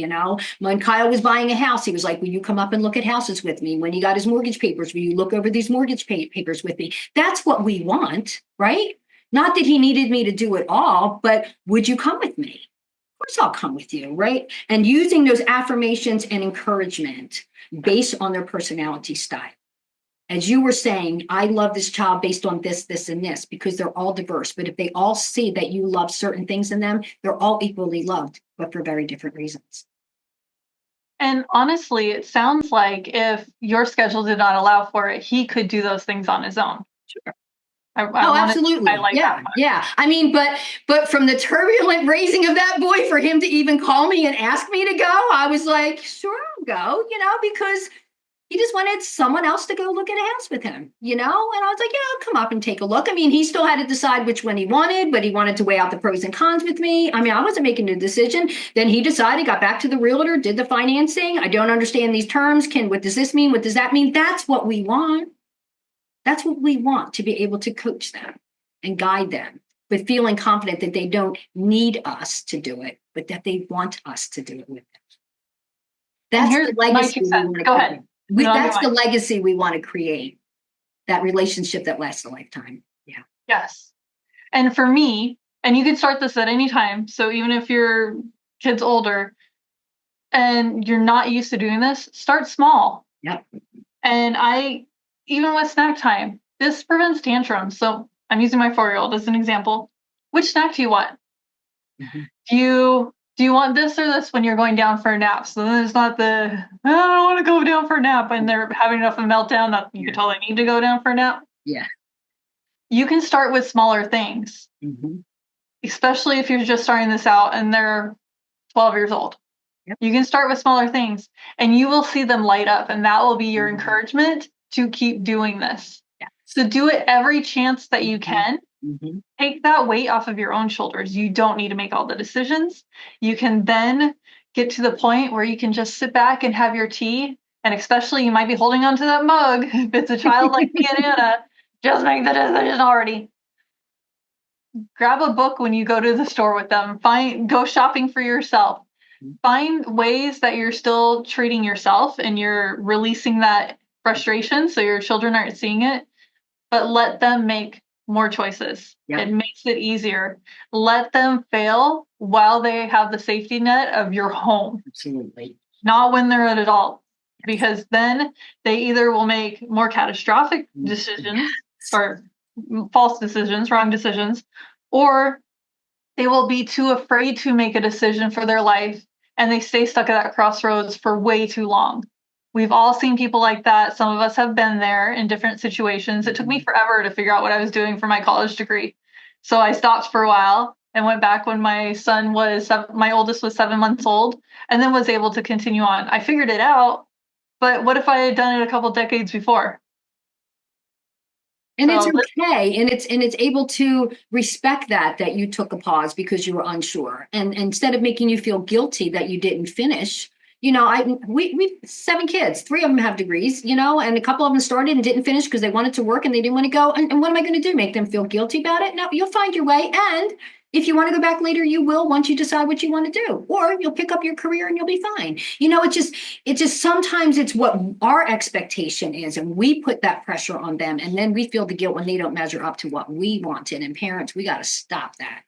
B: When Kyle was buying a house, he was like, will you come up and look at houses with me? When he got his mortgage papers, will you look over these mortgage papers with me? That's what we want, right? Not that he needed me to do it all, but would you come with me? Of course I'll come with you, right? And using those affirmations and encouragement based on their personality style. As you were saying, I love this child based on this, this, and this, because they're all diverse. But if they all see that you love certain things in them, they're all equally loved, but for very different reasons.
A: And honestly, it sounds like if your schedule did not allow for it, he could do those things on his own.
B: Sure.
A: Absolutely. I like that part.
B: Yeah. I mean, but from the turbulent raising of that boy, for him to even call me and ask me to go, I was like, sure, I'll go, because he just wanted someone else to go look at a house with him, and I was like, yeah, I'll come up and take a look. I mean, he still had to decide which one he wanted, but he wanted to weigh out the pros and cons with me. I mean, I wasn't making a decision. Then he decided, got back to the realtor, did the financing. I don't understand these terms. What does this mean? What does that mean? That's what we want. That's what we want, to be able to coach them and guide them, but feeling confident that they don't need us to do it, but that they want us to do it with them. That's the legacy.
A: Go ahead.
B: That's the legacy we want to create, that relationship that lasts a lifetime. Yeah.
A: Yes. And for me, and you can start this at any time. So even if your kid's older and you're not used to doing this, start small.
B: Yep.
A: And even with snack time, this prevents tantrums. So I'm using my 4-year-old as an example. Which snack do you want? Mm-hmm. Do you want this or this when you're going down for a nap? So then it's not I don't want to go down for a nap, and they're having enough of a meltdown that you can tell they need to go down for a nap.
B: Yeah.
A: You can start with smaller things, especially if you're just starting this out and they're 12 years old. Yep. You can start with smaller things and you will see them light up, and that will be your encouragement to keep doing this. Yeah. So do it every chance that you can. Take that weight off of your own shoulders. You don't need to make all the decisions. You can then get to the point where you can just sit back and have your tea. And especially you might be holding onto that mug. If it's a child like me and Anna, just make the decision already. Grab a book when you go to the store with them. Go shopping for yourself. Find ways that you're still treating yourself and you're releasing that frustration so your children aren't seeing it. But let them make more choices. Yep. It makes it easier. Let them fail while they have the safety net of your home.
B: Absolutely.
A: Not when they're an adult, because then they either will make more catastrophic decisions or false decisions, wrong decisions, or they will be too afraid to make a decision for their life and they stay stuck at that crossroads for way too long. We've all seen people like that. Some of us have been there in different situations. It took me forever to figure out what I was doing for my college degree. So I stopped for a while and went back when my oldest was 7 months old, and then was able to continue on. I figured it out, but what if I had done it a couple decades before?
B: And it's okay. And it's able to respect that you took a pause because you were unsure. And instead of making you feel guilty that you didn't finish, we 7 kids, 3 of them have degrees, and a couple of them started and didn't finish because they wanted to work and they didn't want to go. And what am I going to do? Make them feel guilty about it? No, you'll find your way. And If you want to go back later, you will once you decide what you want to do, or you'll pick up your career and you'll be fine. It's just sometimes it's what our expectation is, and we put that pressure on them, and then we feel the guilt when they don't measure up to what we wanted. And parents, we got to stop that.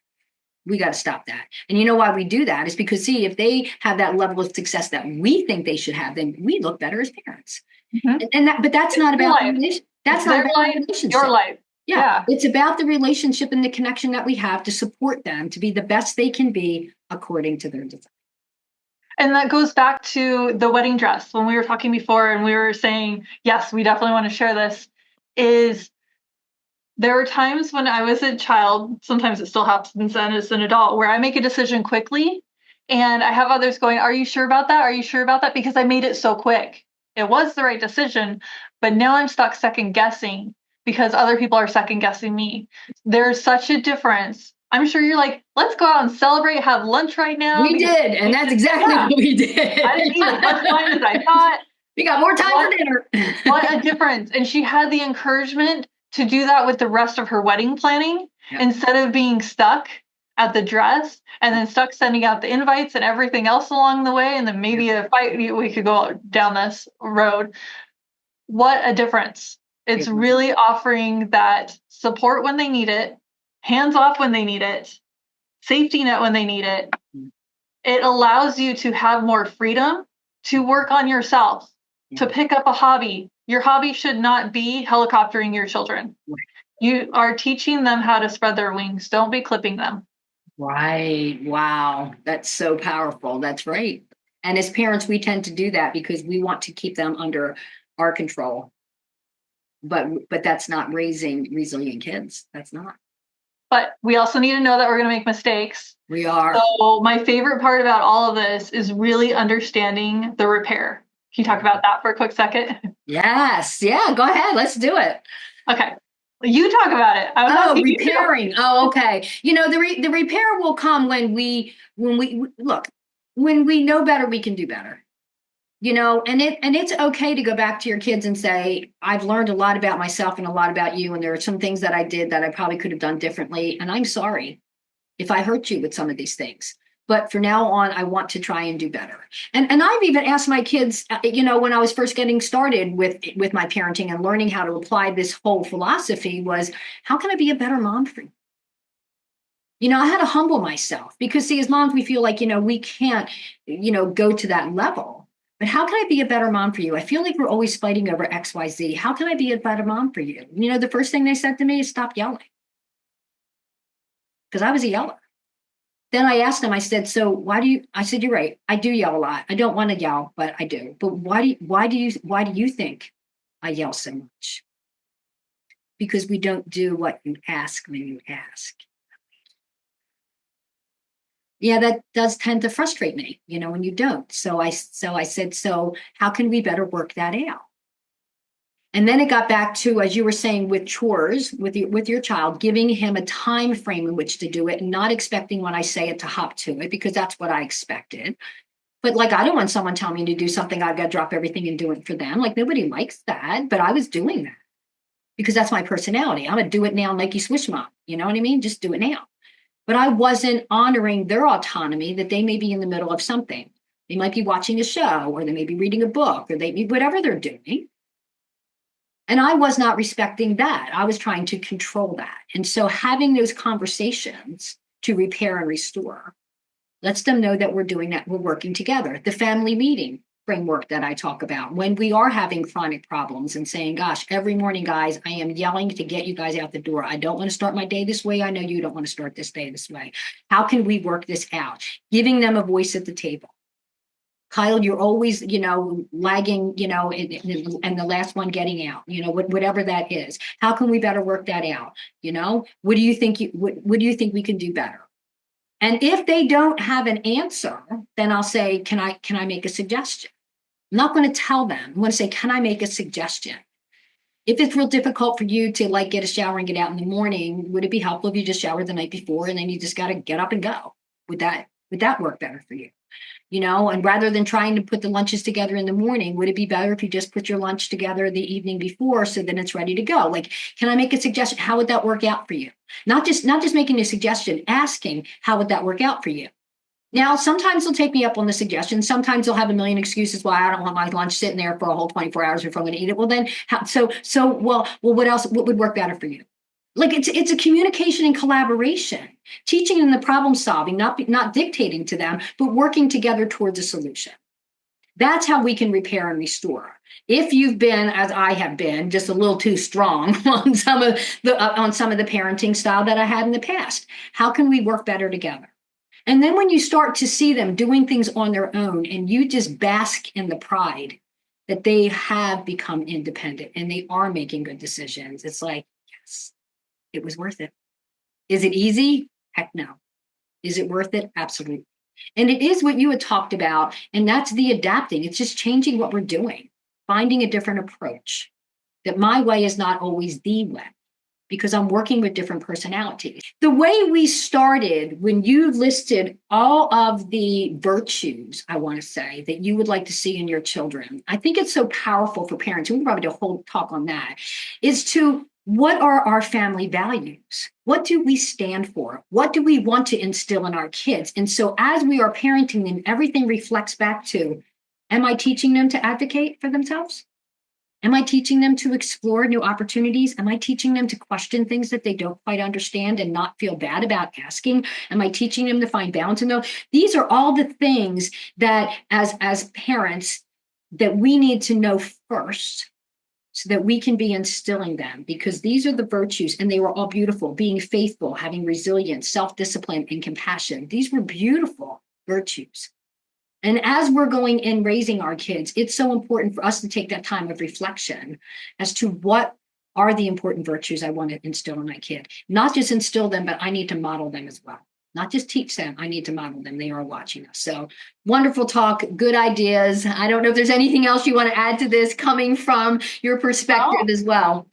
B: We got to stop that. And you know why we do that is because, see, if they have that level of success that we think they should have, then we look better as parents. But that's not about the relationship. That's not about the relationship.
A: Your life.
B: Yeah, it's about the relationship and the connection that we have to support them to be the best they can be according to their design.
A: And that goes back to the wedding dress. When we were talking before and we were saying, yes, we definitely want to share this, is there were times when I was a child, sometimes it still happens then as an adult, where I make a decision quickly and I have others going, are you sure about that? Are you sure about that? Because I made it so quick. It was the right decision, but now I'm stuck second guessing because other people are second guessing me. There's such a difference. I'm sure you're like, let's go out and celebrate, have lunch right now.
B: We did, and that's exactly what we did.
A: I didn't eat as much wine as I thought.
B: We got more time for dinner.
A: What a difference. And she had the encouragement to do that with the rest of her wedding planning instead of being stuck at the dress and then stuck sending out the invites and everything else along the way. And then maybe a fight, we could go down this road. What a difference. It's really offering that support when they need it, hands off when they need it, safety net when they need it. It allows you to have more freedom to work on yourself, to pick up a hobby. Your hobby should not be helicoptering your children. You are teaching them how to spread their wings. Don't be clipping them.
B: Right. Wow. That's so powerful. That's right. And as parents, we tend to do that because we want to keep them under our control. But that's not raising resilient kids. That's not.
A: But we also need to know that we're going to make mistakes.
B: We are.
A: So my favorite part about all of this is really understanding the repair. Can you talk about that for a quick second?
B: Yes. Yeah, go ahead. Let's do it.
A: Okay. You talk about it.
B: Repairing. Oh, okay. The repair will come when we know better, we can do better. And it's okay to go back to your kids and say, I've learned a lot about myself and a lot about you. And there are some things that I did that I probably could have done differently. And I'm sorry if I hurt you with some of these things. But from now on, I want to try and do better. And I've even asked my kids, when I was first getting started with my parenting and learning how to apply this whole philosophy was, how can I be a better mom for you? I had to humble myself because, see, as moms, we feel like, we can't, go to that level. But how can I be a better mom for you? I feel like we're always fighting over X, Y, Z. How can I be a better mom for you? The first thing they said to me is stop yelling. Because I was a yeller. Then I asked them, I said, so I said, you're right. I do yell a lot. I don't want to yell, but I do. But why do you think I yell so much? Because we don't do what you ask when you ask. Yeah, that does tend to frustrate me, when you don't. So I said, so how can we better work that out? And then it got back to, as you were saying, with chores, with your child, giving him a time frame in which to do it and not expecting when I say it to hop to it, because that's what I expected. But I don't want someone telling me to do something, I've got to drop everything and do it for them. Nobody likes that, but I was doing that because that's my personality. I'm a do it now, Nike Swish mom. You know what I mean? Just do it now. But I wasn't honoring their autonomy, that they may be in the middle of something. They might be watching a show, or they may be reading a book, or they may be whatever they're doing. And I was not respecting that. I was trying to control that. And so having those conversations to repair and restore lets them know that we're doing that. We're working together. The family meeting framework that I talk about, when we are having chronic problems and saying, gosh, every morning, guys, I am yelling to get you guys out the door. I don't want to start my day this way. I know you don't want to start this day this way. How can we work this out? Giving them a voice at the table. Kyle, you're always, lagging, and the last one getting out, whatever that is. How can we better work that out? What do you think what do you think we can do better? And if they don't have an answer, then I'll say, can I make a suggestion? I'm not going to tell them. I'm going to say, can I make a suggestion? If it's real difficult for you to get a shower and get out in the morning, would it be helpful if you just showered the night before and then you just got to get up and go? Would that work better for you? And rather than trying to put the lunches together in the morning, would it be better if you just put your lunch together the evening before so then it's ready to go? Like, can I make a suggestion? How would that work out for you? Not just making a suggestion, asking, how would that work out for you? Now, sometimes they'll take me up on the suggestion. Sometimes they'll have a million excuses why I don't want my lunch sitting there for a whole 24 hours before I'm going to eat it. Well, then, what else? What would work better for you? Like it's a communication and collaboration, teaching them the problem solving, not dictating to them, but working together towards a solution. That's how we can repair and restore. If you've been, as I have been, just a little too strong on some of the parenting style that I had in the past, how can we work better together? And then when you start to see them doing things on their own and you just bask in the pride that they have become independent and they are making good decisions, it's like, yes, it was worth it. Is it easy? Heck no. Is it worth it? Absolutely. And it is what you had talked about, and that's the adapting. It's just changing what we're doing, finding a different approach, that my way is not always the way, because I'm working with different personalities. The way we started, when you listed all of the virtues, I want to say, that you would like to see in your children, I think it's so powerful for parents, and we'll probably do a whole talk on that, is to what are our family values? What do we stand for? What do we want to instill in our kids? And so as we are parenting them, everything reflects back to, am I teaching them to advocate for themselves? Am I teaching them to explore new opportunities? Am I teaching them to question things that they don't quite understand and not feel bad about asking? Am I teaching them to find balance in those? These are all the things that as parents that we need to know first so that we can be instilling them, because these are the virtues, and they were all beautiful: being faithful, having resilience, self-discipline, and compassion. These were beautiful virtues. And as we're going in raising our kids, it's so important for us to take that time of reflection as to what are the important virtues I want to instill in my kid. Not just instill them, but I need to model them as well. Not just teach them, I need to model them. They are watching us. So wonderful talk, good ideas. I don't know if there's anything else you want to add to this coming from your perspective as well.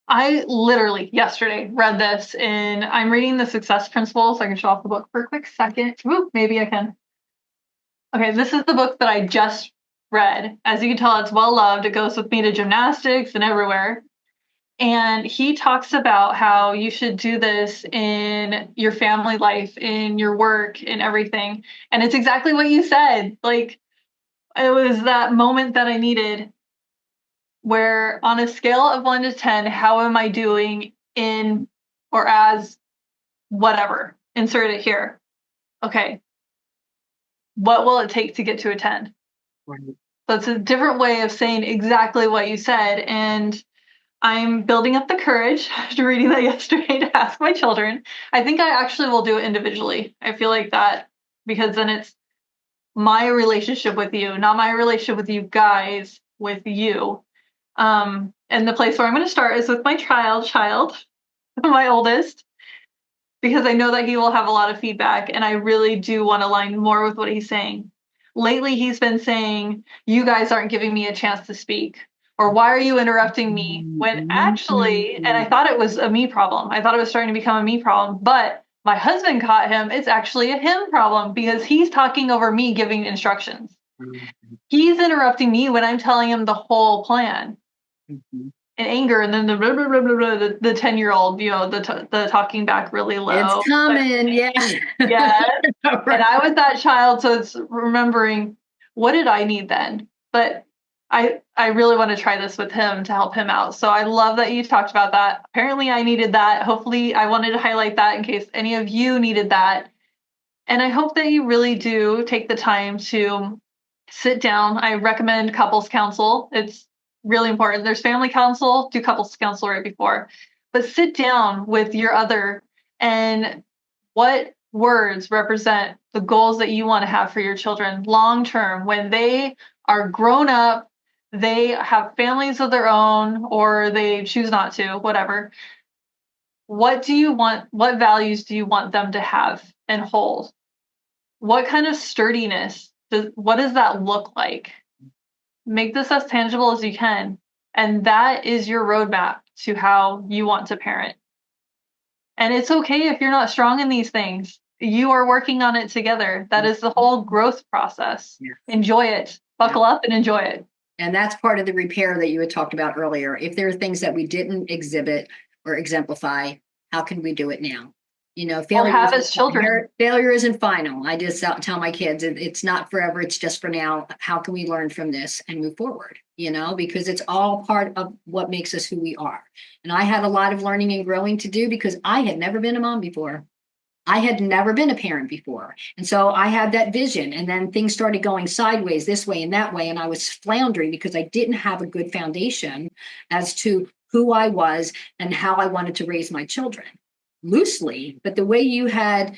A: I literally yesterday read this, and I'm reading the Success Principles. I can show off the book for a quick second. Ooh, maybe I can. Okay, this is the book that I just read. As you can tell, it's well loved. It goes with me to gymnastics and everywhere. And he talks about how you should do this in your family life, in your work, in everything. And it's exactly what you said. Like, it was that moment that I needed where, on a scale of 1 to 10, how am I doing in or as whatever? Insert it here. Okay. What will it take to get to a 10?
B: Right.
A: So it's a different way of saying exactly what you said. And I'm building up the courage after reading that yesterday to ask my children. I think I actually will do it individually. I feel like that, because then it's my relationship with you, not my relationship with you guys, with you. And the place where I'm going to start is with my child, my oldest, because I know that he will have a lot of feedback, and I really do want to align more with what he's saying. Lately, he's been saying, you guys aren't giving me a chance to speak, or why are you interrupting me? When actually, and I thought it was a me problem. I thought it was starting to become a me problem, but my husband caught him. It's actually a him problem, because he's talking over me giving instructions. He's interrupting me when I'm telling him the whole plan. In anger, and then the 10-year-old, the talking back really low.
B: It's coming, yeah.
A: Yeah. Right. And I was that child, so it's remembering, what did I need then? But I really want to try this with him to help him out. So I love that you talked about that. Apparently I needed that. Hopefully I wanted to highlight that in case any of you needed that. And I hope that you really do take the time to sit down. I recommend couples counsel. It's really important. There's family counsel, do couples counsel right before, but sit down with your other, and what words represent the goals that you want to have for your children long term when they are grown up, they have families of their own, or they choose not to, whatever. What do you want? What values do you want them to have and hold? What kind of sturdiness what does that look like? Make this as tangible as you can. And that is your roadmap to how you want to parent. And it's okay if you're not strong in these things. you are working on it together. That is the whole growth process.
B: Yeah.
A: Enjoy it. Buckle up and enjoy it.
B: And that's part of the repair that you had talked about earlier. If there are things that we didn't exhibit or exemplify, how can we do it now?
A: Or have as children.
B: Failure isn't final. I just tell my kids it's not forever. It's just for now. How can we learn from this and move forward? Because it's all part of what makes us who we are. And I had a lot of learning and growing to do because I had never been a mom before. I had never been a parent before. And so I had that vision. And then things started going sideways this way and that way. And I was floundering because I didn't have a good foundation as to who I was and how I wanted to raise my children. Loosely, but the way you had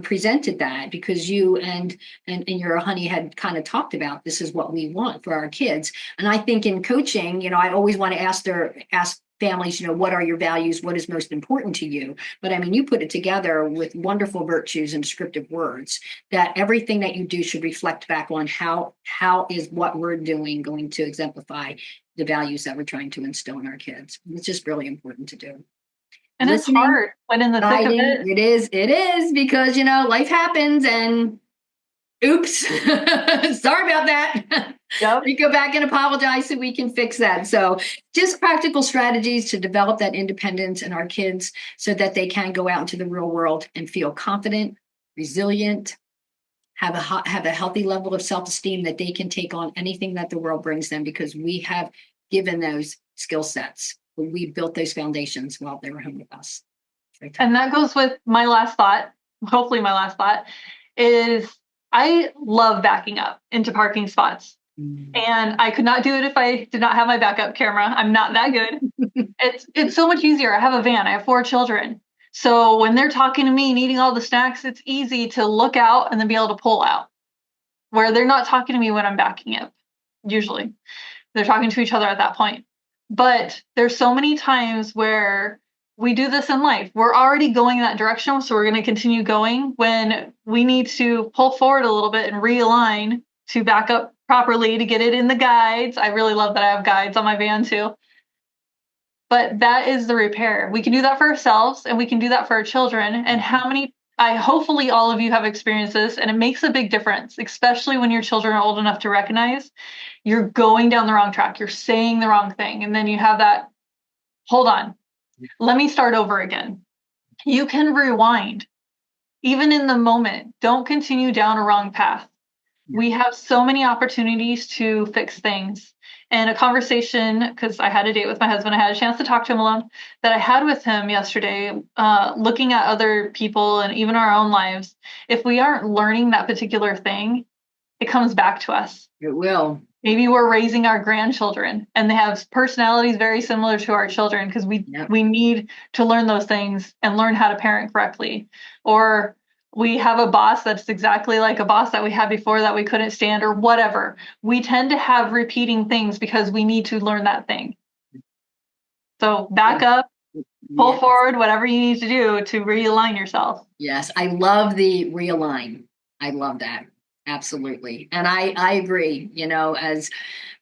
B: presented that, because you and your honey had kind of talked about this is what we want for our kids. And I think in coaching, I always want to ask families, what are your values? What is most important to you? But I mean, you put it together with wonderful virtues and descriptive words that everything that you do should reflect back on how is what we're doing going to exemplify the values that we're trying to instill in our kids. It's just really important to do.
A: And it's hard when in the thick of it.
B: It is because, life happens and oops, sorry about that. Yep. We go back and apologize so we can fix that. So just practical strategies to develop that independence in our kids so that they can go out into the real world and feel confident, resilient, have a healthy level of self-esteem that they can take on anything that the world brings them because we have given those skill sets. We built those foundations while they were home with us.
A: And that goes with my last thought. Hopefully my last thought is I love backing up into parking spots. And I could not do it if I did not have my backup camera. I'm not that good. It's so much easier. I have a van. I have 4 children. So when they're talking to me and eating all the snacks, it's easy to look out and then be able to pull out. Where they're not talking to me when I'm backing up. Usually. They're talking to each other at that point. But there's so many times where we do this in life. We're already going that direction, so we're going to continue going when we need to pull forward a little bit and realign to back up properly to get it in the guides. I really love that I have guides on my van too. But that is the repair. We can do that for ourselves and we can do that for our children. And hopefully all of you have experienced this, and it makes a big difference, especially when your children are old enough to recognize you're going down the wrong track. You're saying the wrong thing. And then you have that, hold on, let me start over again. You can rewind. Even in the moment, don't continue down a wrong path. We have so many opportunities to fix things. And a conversation, because I had a date with my husband, I had a chance to talk to him alone, that I had with him yesterday, looking at other people and even our own lives. If we aren't learning that particular thing, it comes back to us.
B: It will.
A: Maybe we're raising our grandchildren and they have personalities very similar to our children because we need to learn those things and learn how to parent correctly. Or we have a boss that's exactly like a boss that we had before that we couldn't stand or whatever. We tend to have repeating things because we need to learn that thing. So back up, pull forward, whatever you need to do to realign yourself.
B: Yes, I love the realign. I love that. Absolutely. And I agree,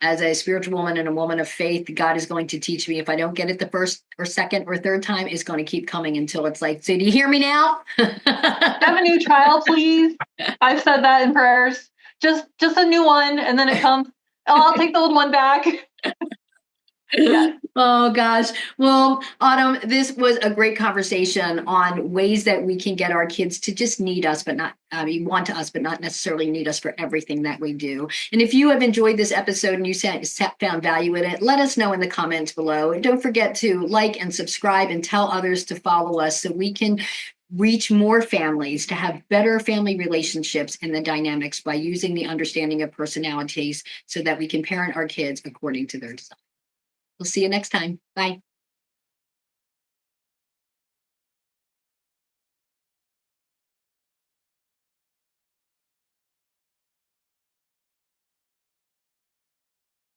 B: as a spiritual woman and a woman of faith, God is going to teach me if I don't get it the first or second or third time, it's going to keep coming until it's like, so do you hear me now?
A: Have a new trial, please. I've said that in prayers. Just a new one. And then it comes, I'll take the old one back.
B: Yeah. Oh gosh. Well, Autumn, this was a great conversation on ways that we can get our kids to just need us, but not want us, but not necessarily need us for everything that we do. And if you have enjoyed this episode and you found value in it, let us know in the comments below. And don't forget to like and subscribe and tell others to follow us so we can reach more families to have better family relationships and the dynamics by using the understanding of personalities so that we can parent our kids according to their design. We'll see you next time. Bye.